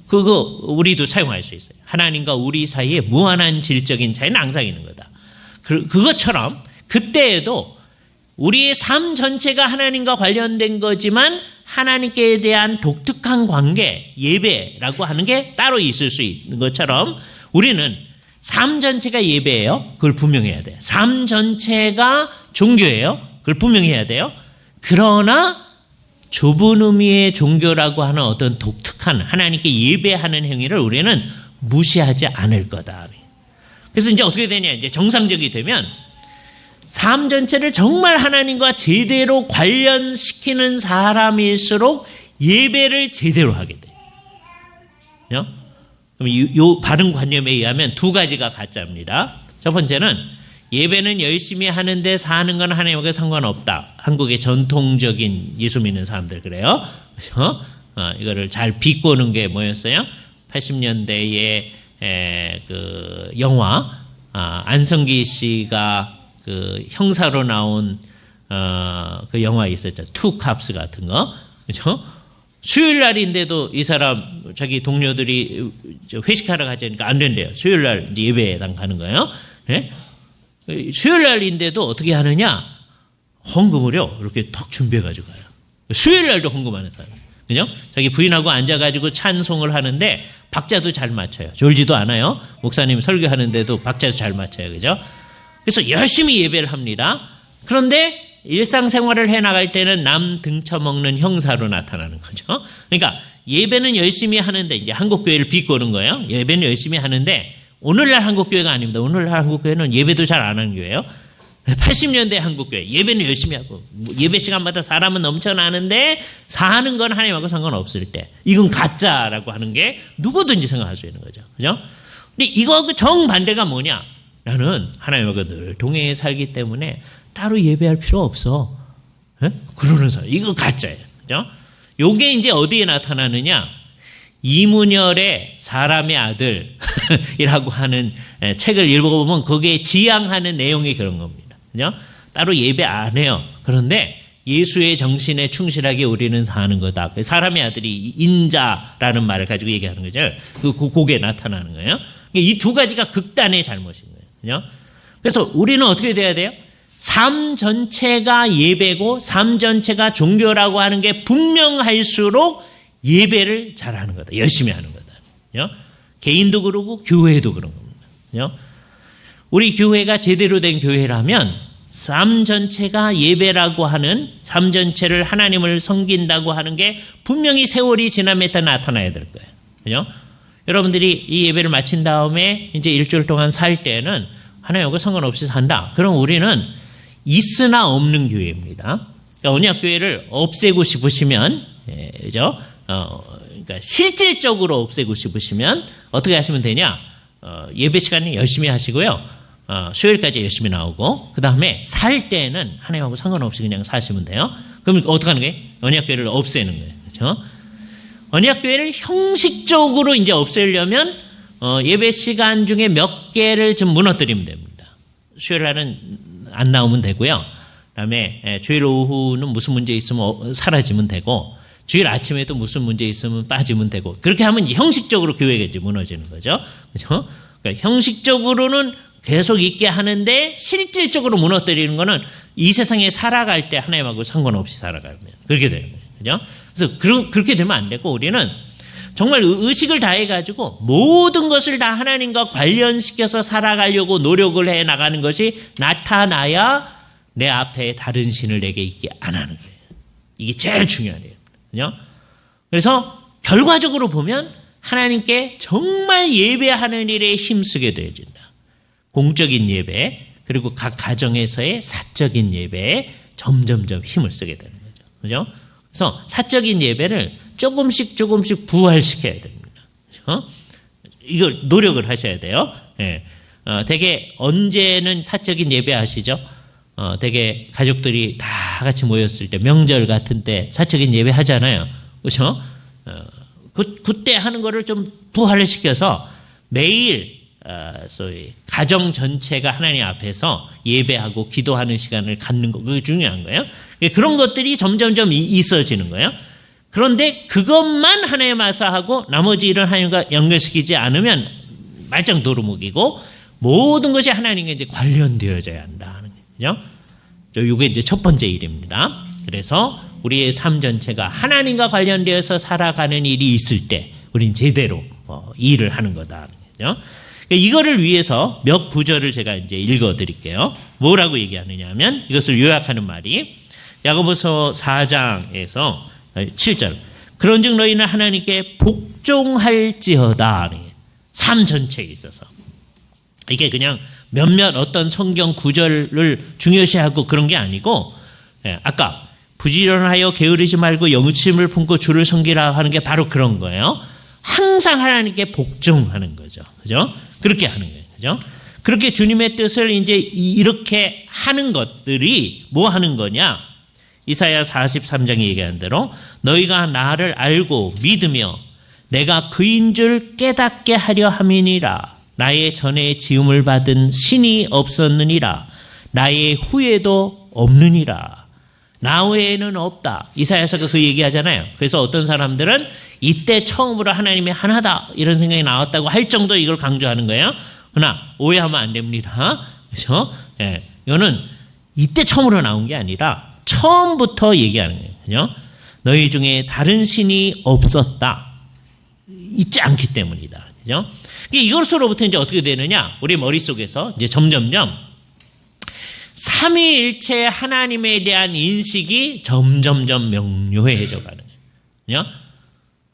그거 우리도 사용할 수 있어요. 하나님과 우리 사이에 무한한 질적인 차이는 항상 있는 거다. 그것처럼 그때에도 우리의 삶 전체가 하나님과 관련된 거지만 하나님께 대한 독특한 관계, 예배라고 하는 게 따로 있을 수 있는 것처럼 우리는 삶 전체가 예배예요. 그걸 분명히 해야 돼요. 삶 전체가 종교예요. 그걸 분명히 해야 돼요. 그러나 좁은 의미의 종교라고 하는 어떤 독특한 하나님께 예배하는 행위를 우리는 무시하지 않을 거다. 그래서 이제 어떻게 되냐? 이제 정상적이 되면 삶 전체를 정말 하나님과 제대로 관련시키는 사람일수록 예배를 제대로 하게 돼요. 그럼 이 바른 관념에 의하면 두 가지가 가짜입니다. 첫 번째는 예배는 열심히 하는데 사는 건 하나님과 상관없다. 한국의 전통적인 예수 믿는 사람들 그래요. 그래서 이거를 잘 비꼬는 게 뭐였어요? 80년대에 그 영화 안성기 씨가 그 형사로 나온 그 영화 있었죠. 투 캅스 같은 거. 그렇죠? 수요일 날인데도 이 사람 자기 동료들이 회식하러 가자니까 안 된대요. 수요일 날 예배당 가는 거예요. 네? 수요일 날인데도 어떻게 하느냐? 헌금을요. 이렇게 턱 준비해 가지고 가요. 수요일 날도 헌금하는 사람. 그죠? 자기 부인하고 앉아 가지고 찬송을 하는데 박자도 잘 맞춰요. 졸지도 않아요. 목사님 설교하는데도 박자도 잘 맞춰요. 그죠? 그래서 열심히 예배를 합니다. 그런데 일상생활을 해나갈 때는 남 등쳐먹는 형사로 나타나는 거죠. 그러니까 예배는 열심히 하는데 이제 한국교회를 비꼬는 거예요. 예배는 열심히 하는데 오늘날 한국교회가 아닙니다. 오늘날 한국교회는 예배도 잘 안 하는 교회예요. 80년대 한국교회 예배는 열심히 하고 예배 시간마다 사람은 넘쳐나는데 사는 건 하나님하고 상관없을 때 이건 가짜라고 하는 게 누구든지 생각할 수 있는 거죠. 그죠? 근데 이거 그 정반대가 뭐냐? 나는 하나님하고 늘 동행해 살기 때문에 따로 예배할 필요 없어. 에? 그러는 사람. 이거 가짜예요. 그죠? 요게 이제 어디에 나타나느냐? 이문열의 사람의 아들이라고 하는 책을 읽어보면 거기에 지향하는 내용이 그런 겁니다. 그죠? 따로 예배 안 해요. 그런데 예수의 정신에 충실하게 우리는 사는 거다. 사람의 아들이 인자라는 말을 가지고 얘기하는 거죠. 그게 나타나는 거예요. 이 두 가지가 극단의 잘못인 거예요. 그죠? 그래서 우리는 어떻게 돼야 돼요? 삶 전체가 예배고 삶 전체가 종교라고 하는 게 분명할수록 예배를 잘하는 거다. 열심히 하는 거다. 그죠? 개인도 그러고 교회도 그런 겁니다. 그죠? 우리 교회가 제대로 된 교회라면 삶 전체가 예배라고 하는 삶 전체를 하나님을 섬긴다고 하는 게 분명히 세월이 지나면 다 나타나야 될 거예요. 그죠? 여러분들이 이 예배를 마친 다음에 이제 일주일 동안 살 때는 하나님하고 상관없이 산다. 그럼 우리는 있으나 없는 교회입니다. 그러니까 언약교회를 없애고 싶으시면, 그죠? 그러니까 실질적으로 없애고 싶으시면 어떻게 하시면 되냐? 예배 시간에 열심히 하시고요. 수요일까지 열심히 나오고, 그 다음에 살 때는 하나님하고 상관없이 그냥 사시면 돼요. 그럼 어떻게 하는 거예요? 언약교회를 없애는 거예요. 그죠? 언약교회를 형식적으로 이제 없애려면 예배 시간 중에 몇 개를 좀 무너뜨리면 됩니다. 수요일 날은 안 나오면 되고요. 그다음에 주일 오후는 무슨 문제 있으면 사라지면 되고 주일 아침에도 무슨 문제 있으면 빠지면 되고 그렇게 하면 이제 형식적으로 교회가 이제 무너지는 거죠. 그렇죠? 그러니까 형식적으로는 계속 있게 하는데 실질적으로 무너뜨리는 거는 이 세상에 살아갈 때 하나님하고 상관없이 살아가면 그렇게 되는 거예요. 그죠? 그래서 그렇게 되면 안 되고 우리는 정말 의식을 다해가지고 모든 것을 다 하나님과 관련시켜서 살아가려고 노력을 해 나가는 것이 나타나야 내 앞에 다른 신을 내게 있게 안 하는 거예요. 이게 제일 중요해요. 그죠? 그래서 결과적으로 보면 하나님께 정말 예배하는 일에 힘쓰게 되어진다. 공적인 예배 그리고 각 가정에서의 사적인 예배에 점점점 힘을 쓰게 되는 거죠. 그죠? 그래서 사적인 예배를 조금씩 부활시켜야 됩니다. 그렇죠? 이걸 노력을 하셔야 돼요. 예. 되게 언제는 사적인 예배 하시죠? 되게 가족들이 다 같이 모였을 때 명절 같은 때 사적인 예배 하잖아요. 그렇죠? 그때 하는 거를 좀 부활을 시켜서 매일 소위 가정 전체가 하나님 앞에서 예배하고 기도하는 시간을 갖는 거, 그게 중요한 거예요. 그런 것들이 점점점 있어지는 거예요. 그런데 그것만 하나님 앞에서 하고 나머지 일을 하나님과 연결시키지 않으면 말짱 도루묵이고 모든 것이 하나님과 이제 관련되어져야 한다는 거죠. 이게 이제 첫 번째 일입니다. 그래서 우리의 삶 전체가 하나님과 관련되어서 살아가는 일이 있을 때 우리는 제대로 일을 하는 거다. 그죠? 이거를 위해서 몇 구절을 제가 이제 읽어드릴게요. 뭐라고 얘기하느냐 하면 이것을 요약하는 말이 야고보서 4장에서 7절. 그런즉 너희는 하나님께 복종할지어다. 삶 전체에 있어서. 이게 그냥 몇몇 어떤 성경 구절을 중요시하고 그런 게 아니고 아까 부지런하여 게으르지 말고 영심을 품고 주를 섬기라 하는 게 바로 그런 거예요. 항상 하나님께 복종하는 거죠. 그죠? 그렇게 하는 거예요. 그죠? 그렇게 주님의 뜻을 이제 이렇게 하는 것들이 뭐 하는 거냐? 이사야 43장에 얘기한 대로 너희가 나를 알고 믿으며 내가 그인 줄 깨닫게 하려 함이니라. 나의 전에 지음을 받은 신이 없었느니라. 나의 후에도 없느니라. 나 외에는 없다. 이사야서가 그 얘기하잖아요. 그래서 어떤 사람들은 이때 처음으로 하나님이 하나다 이런 생각이 나왔다고 할 정도 이걸 강조하는 거예요. 그러나 오해하면 안 됩니다. 그렇죠? 예, 이거는 이때 처음으로 나온 게 아니라 처음부터 얘기하는 거예요. 그죠? 너희 중에 다른 신이 없었다. 있지 않기 때문이다. 그죠? 이것으로부터 이제 어떻게 되느냐? 우리 머릿속에서 이제 점점점 삼위일체 하나님에 대한 인식이 점점점 명료해져 가는 거예요.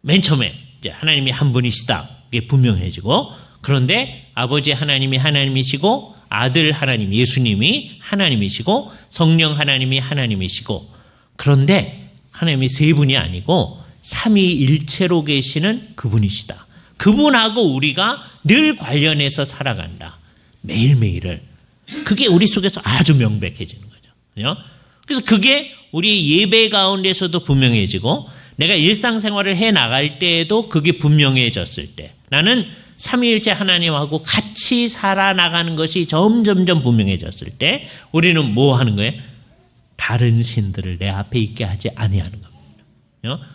맨 처음에 이제 하나님이 한 분이시다. 이게 분명해지고 그런데 아버지 하나님이 하나님이시고 아들 하나님 예수님이 하나님이시고 성령 하나님이 하나님이시고 그런데 하나님이 세 분이 아니고 삼위일체로 계시는 그분이시다. 그분하고 우리가 늘 관련해서 살아간다. 매일매일을. 그게 우리 속에서 아주 명백해지는 거죠. 그래서 그게 우리 예배 가운데서도 분명해지고 내가 일상생활을 해나갈 때에도 그게 분명해졌을 때 나는 삼위일체 하나님하고 같이 살아나가는 것이 점점점 분명해졌을 때 우리는 뭐 하는 거예요? 다른 신들을 내 앞에 있게 하지 아니하는 겁니다.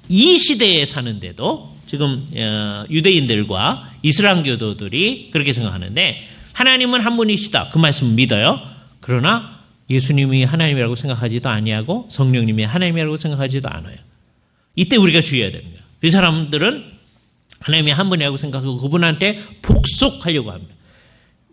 이 시대에 사는데도 지금 유대인들과 이슬람 교도들이 그렇게 생각하는데 하나님은 한 분이시다. 그 말씀 믿어요. 그러나 예수님이 하나님이라고 생각하지도 아니하고 성령님이 하나님이라고 생각하지도 않아요. 이때 우리가 주의해야 됩니다. 그 사람들은 하나님이 한 분이라고 생각하고 그분한테 복속하려고 합니다.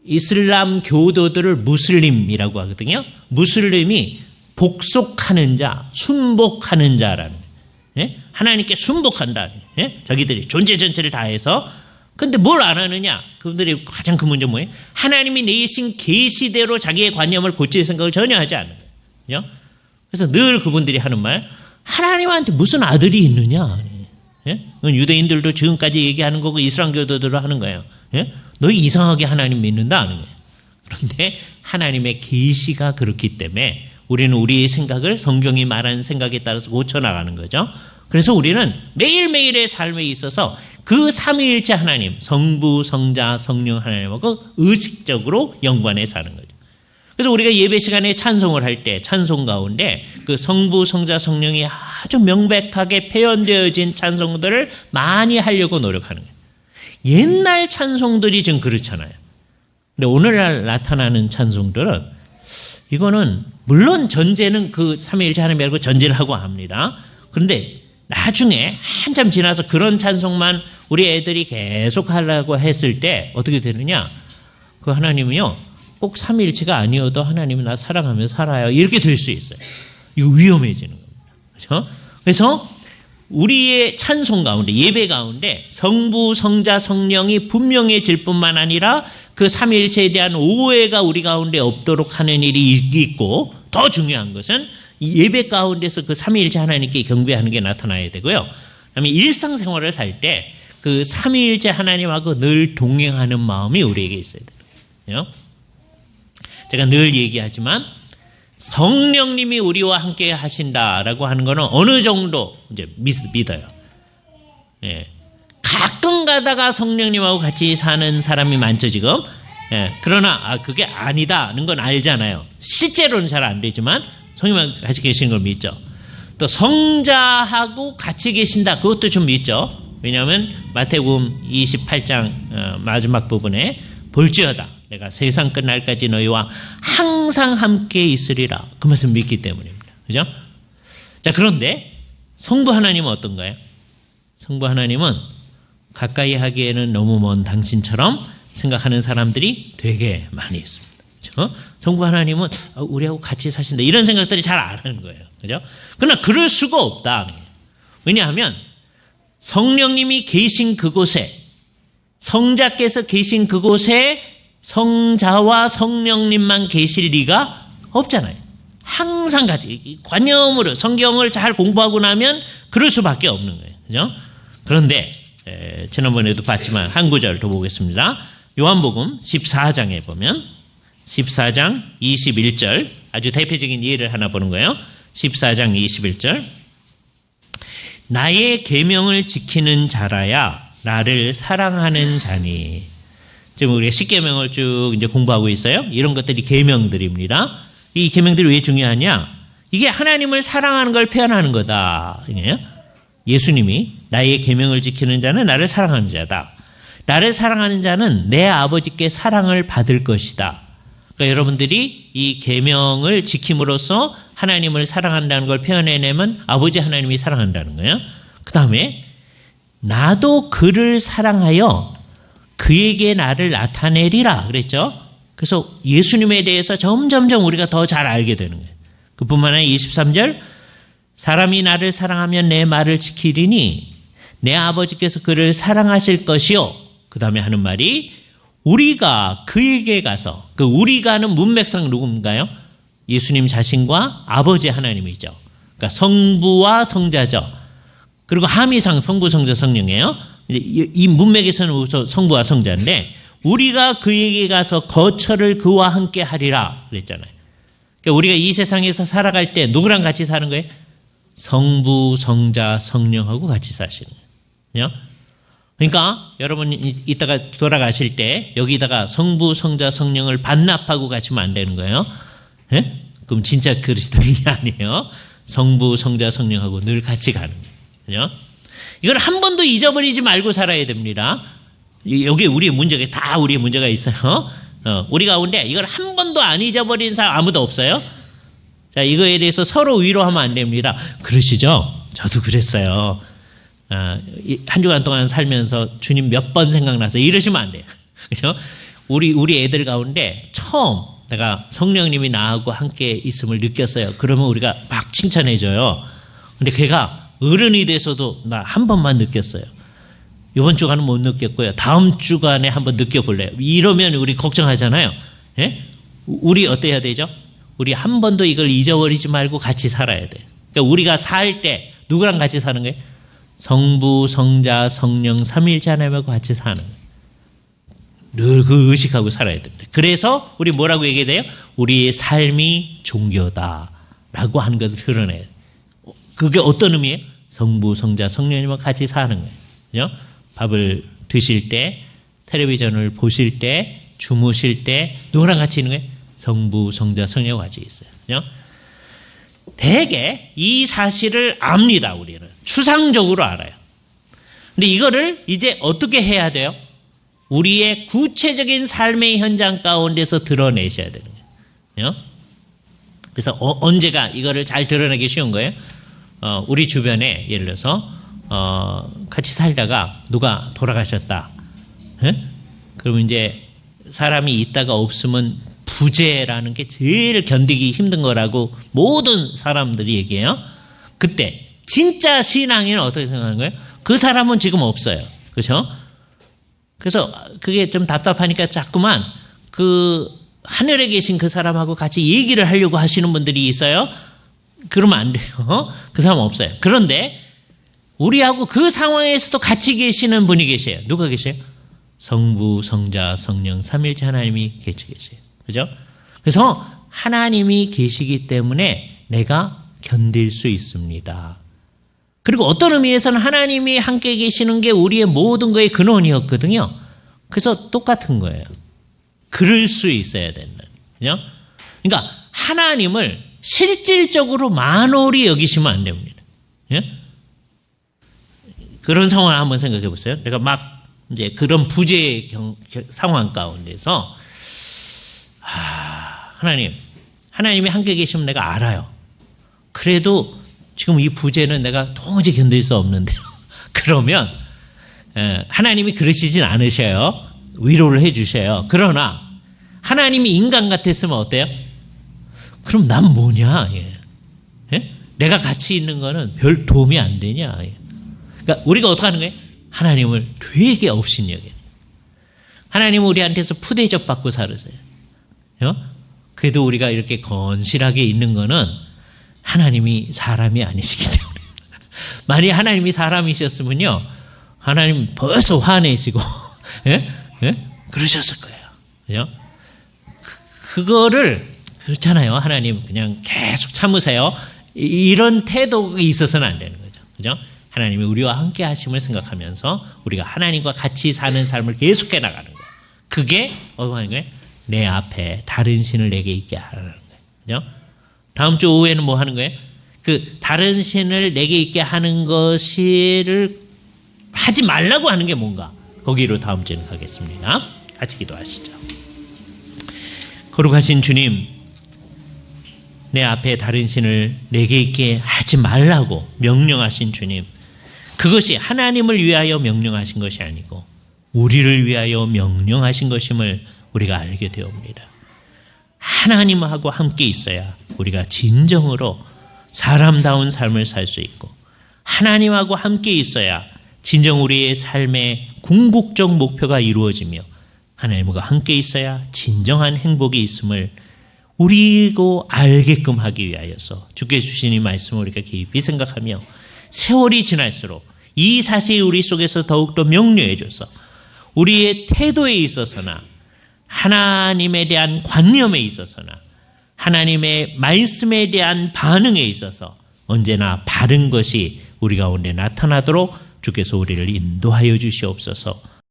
이슬람 교도들을 무슬림이라고 하거든요. 무슬림이 복속하는 자, 순복하는 자라는 거예요. 예? 하나님께 순복한다. 예? 자기들이 존재 전체를 다해서. 근데 뭘 안 하느냐? 그분들이 가장 큰 문제는 뭐예요? 하나님이 내신 계시대로 자기의 관념을 고칠 생각을 전혀 하지 않는 거예요. 그래서 늘 그분들이 하는 말, 하나님한테 무슨 아들이 있느냐? 예? 유대인들도 지금까지 얘기하는 거고 이슬람 교도들도 하는 거예요. 예? 너희 이상하게 하나님 믿는다 하는 거예요. 그런데 하나님의 계시가 그렇기 때문에 우리는 우리의 생각을 성경이 말하는 생각에 따라서 고쳐나가는 거죠. 그래서 우리는 매일매일의 삶에 있어서 그 삼위일체 하나님, 성부, 성자, 성령 하나님하고 의식적으로 연관해 사는 거죠. 그래서 우리가 예배 시간에 찬송을 할 때 찬송 가운데 그 성부, 성자, 성령이 아주 명백하게 표현되어진 찬송들을 많이 하려고 노력하는 거예요. 옛날 찬송들이 좀 그렇잖아요. 근데 오늘날 나타나는 찬송들은 이거는 물론 전제는 그 삼위일체 하나님 말고 전제를 하고 합니다. 그런데 나중에 한참 지나서 그런 찬송만 우리 애들이 계속 하려고 했을 때 어떻게 되느냐? 그 하나님이요. 꼭 삼위일체가 아니어도 하나님은 나 사랑하며 살아요. 이렇게 될 수 있어요. 이거 위험해지는 겁니다. 그렇죠? 그래서 우리의 찬송 가운데 예배 가운데 성부, 성자, 성령이 분명해질 뿐만 아니라 그 삼위일체에 대한 오해가 우리 가운데 없도록 하는 일이 있고 더 중요한 것은 예배 가운데서 그 삼위일체 하나님께 경배하는 게 나타나야 되고요. 그다음에 일상생활을 살 때 그 삼위일체 하나님하고 늘 동행하는 마음이 우리에게 있어야 돼요. 제가 늘 얘기하지만 성령님이 우리와 함께 하신다라고 하는 거는 어느 정도 이제 믿어요. 예. 가끔 가다가 성령님하고 같이 사는 사람이 많죠, 지금. 예. 그러나 그게 아니다는 건 알잖아요. 실제로는 잘 안 되지만 성령님하고 같이 계시는 걸 믿죠. 또 성자하고 같이 계신다. 그것도 좀 믿죠. 왜냐하면 마태복음 28장 마지막 부분에 볼지어다 내가 세상 끝날까지 너희와 항상 함께 있으리라. 그 말씀 믿기 때문입니다. 그죠? 자, 그런데 성부 하나님은 어떤가요? 성부 하나님은 가까이 하기에는 너무 먼 당신처럼 생각하는 사람들이 되게 많이 있습니다. 그죠? 성부 하나님은 우리하고 같이 사신다. 이런 생각들이 잘 안 하는 거예요. 그죠? 그러나 그럴 수가 없다. 왜냐하면 성령님이 계신 그곳에, 성자께서 계신 그곳에 성자와 성령님만 계실 리가 없잖아요. 항상 같이 관념으로 성경을 잘 공부하고 나면 그럴 수밖에 없는 거예요. 그죠? 그런데 지난번에도 봤지만 한 구절 더 보겠습니다. 요한복음 14장에 보면 14장 21절 아주 대표적인 예를 하나 보는 거예요. 14장 21절 나의 계명을 지키는 자라야 나를 사랑하는 자니. 지금 우리가 십계명을 쭉 이제 공부하고 있어요. 이런 것들이 계명들입니다. 이 계명들이 왜 중요하냐? 이게 하나님을 사랑하는 걸 표현하는 거다. 예수님이 나의 계명을 지키는 자는 나를 사랑하는 자다. 나를 사랑하는 자는 내 아버지께 사랑을 받을 것이다. 그러니까 여러분들이 이 계명을 지킴으로써 하나님을 사랑한다는 걸 표현해내면 아버지 하나님이 사랑한다는 거예요. 그 다음에 나도 그를 사랑하여 그에게 나를 나타내리라 그랬죠. 그래서 예수님에 대해서 점점점 우리가 더 잘 알게 되는 거예요. 그뿐만 아니라 23절 사람이 나를 사랑하면 내 말을 지키리니 내 아버지께서 그를 사랑하실 것이요. 그 다음에 하는 말이 우리가 그에게 가서 그 우리가는 문맥상 누군가요? 예수님 자신과 아버지 하나님이죠. 그러니까 성부와 성자죠. 그리고 함의상 성부, 성자, 성령이에요. 이 문맥에서는 성부와 성자인데 우리가 그에게 가서 거처를 그와 함께 하리라 그랬잖아요. 그러니까 우리가 이 세상에서 살아갈 때 누구랑 같이 사는 거예요? 성부, 성자, 성령하고 같이 사시는 거예요. 그러니까 여러분 이따가 돌아가실 때 여기다가 성부, 성자, 성령을 반납하고 가시면 안 되는 거예요. 예? 그럼 진짜 그리스도인이 아니에요. 성부, 성자, 성령하고 늘 같이 가는 거예요. 이걸 한 번도 잊어버리지 말고 살아야 됩니다. 여기 우리의 문제가 다 우리의 문제가 있어요. 우리 가운데 이걸 한 번도 안 잊어버린 사람 아무도 없어요. 자, 이거에 대해서 서로 위로하면 안 됩니다. 그러시죠? 저도 그랬어요. 한 주간 동안 살면서 주님 몇 번 생각나서 이러시면 안 돼요. 그렇죠? 우리 애들 가운데 처음 내가 성령님이 나하고 함께 있음을 느꼈어요. 그러면 우리가 막 칭찬해줘요. 근데 걔가 어른이 돼서도 나 한 번만 느꼈어요. 이번 주간은 못 느꼈고요. 다음 주간에 한번 느껴볼래요. 이러면 우리 걱정하잖아요. 예? 우리 어때야 되죠? 우리 한 번도 이걸 잊어버리지 말고 같이 살아야 돼요. 그러니까 우리가 살 때 누구랑 같이 사는 거예요? 성부, 성자, 성령, 삼위일체 하나님하고 같이 사는 거예요. 늘 그 의식하고 살아야 됩니다. 그래서 우리 뭐라고 얘기해야 돼요? 우리의 삶이 종교다라고 하는 것을 드러내야 돼요. 그게 어떤 의미예요? 성부, 성자, 성령님과 같이 사는 거예요. 그죠? 밥을 드실 때, 텔레비전을 보실 때, 주무실 때 누구랑 같이 있는 거예요? 성부, 성자, 성령과 같이 있어요. 그죠? 대개 이 사실을 압니다. 우리는 추상적으로 알아요. 근데 이거를 이제 어떻게 해야 돼요? 우리의 구체적인 삶의 현장 가운데서 드러내셔야 되는 거예요. 그래서 언제가 이거를 잘 드러내기 쉬운 거예요? 우리 주변에 예를 들어서 같이 살다가 누가 돌아가셨다. 예? 그러면 이제 사람이 있다가 없으면 부재라는 게 제일 견디기 힘든 거라고 모든 사람들이 얘기해요. 그때 진짜 신앙인은 어떻게 생각하는 거예요? 그 사람은 지금 없어요. 그렇죠? 그래서 그게 좀 답답하니까 자꾸만 그 하늘에 계신 그 사람하고 같이 얘기를 하려고 하시는 분들이 있어요. 그러면 안 돼요. 그 사람 없어요. 그런데 우리하고 그 상황에서도 같이 계시는 분이 계세요. 누가 계세요? 성부, 성자, 성령, 삼위일체 하나님이 계세요. 그죠? 그래서 하나님이 계시기 때문에 내가 견딜 수 있습니다. 그리고 어떤 의미에서는 하나님이 함께 계시는 게 우리의 모든 것의 근원이었거든요. 그래서 똑같은 거예요. 그럴 수 있어야 된다. 그러니까 하나님을 실질적으로 만홀히 여기시면 안 됩니다. 예? 그런 상황을 한번 생각해 보세요. 내가 막 이제 그런 부재의 상황 가운데서 하나님이 함께 계시면 내가 알아요. 그래도 지금 이 부재는 내가 도저히 견딜 수 없는데요. 그러면 하나님이 그러시진 않으셔요. 위로를 해주셔요. 그러나 하나님이 인간 같았으면 어때요? 그럼 난 뭐냐? 예? 내가 같이 있는 거는 별 도움이 안 되냐? 예? 그러니까 우리가 어떻게 하는 거예요? 하나님을 되게 업신여겨요. 하나님은 우리한테서 푸대접 받고 살으세요. 그래도 우리가 이렇게 건실하게 있는 거는 하나님이 사람이 아니시기 때문에. 만약 하나님이 사람이셨으면요, 하나님 벌써 화내시고, 그러셨을 거예요. 그거를, 그렇잖아요. 하나님 그냥 계속 참으세요. 이런 태도가 있어서는 안 되는 거죠. 그죠? 하나님이 우리와 함께 하심을 생각하면서 우리가 하나님과 같이 사는 삶을 계속해 나가는 거예요. 그게 어떻게 하는 거예요? 내 앞에 다른 신을 내게 있게 하라는 거예요. 그죠? 다음 주 오후에는 뭐 하는 거예요? 그 다른 신을 내게 있게 하는 것을 하지 말라고 하는 게 뭔가? 거기로 다음 주에는 가겠습니다. 같이 기도하시죠. 거룩하신 주님, 내 앞에 다른 신을 내게 있게 하지 말라고 명령하신 주님, 그것이 하나님을 위하여 명령하신 것이 아니고 우리를 위하여 명령하신 것임을 우리가 알게 되옵니다. 하나님하고 함께 있어야 우리가 진정으로 사람다운 삶을 살 수 있고, 하나님하고 함께 있어야 진정 우리의 삶의 궁극적 목표가 이루어지며, 하나님과 함께 있어야 진정한 행복이 있음을 우리고 알게끔 하기 위하여서 주께 주신 이 말씀을 우리가 깊이 생각하며 세월이 지날수록 이 사실이 우리 속에서 더욱더 명료해져서 우리의 태도에 있어서나 하나님에 대한 관념에 있어서나 하나님의 말씀에 대한 반응에 있어서 언제나 바른 것이 우리 가운데 나타나도록 주께서 우리를 인도하여 주시옵소서.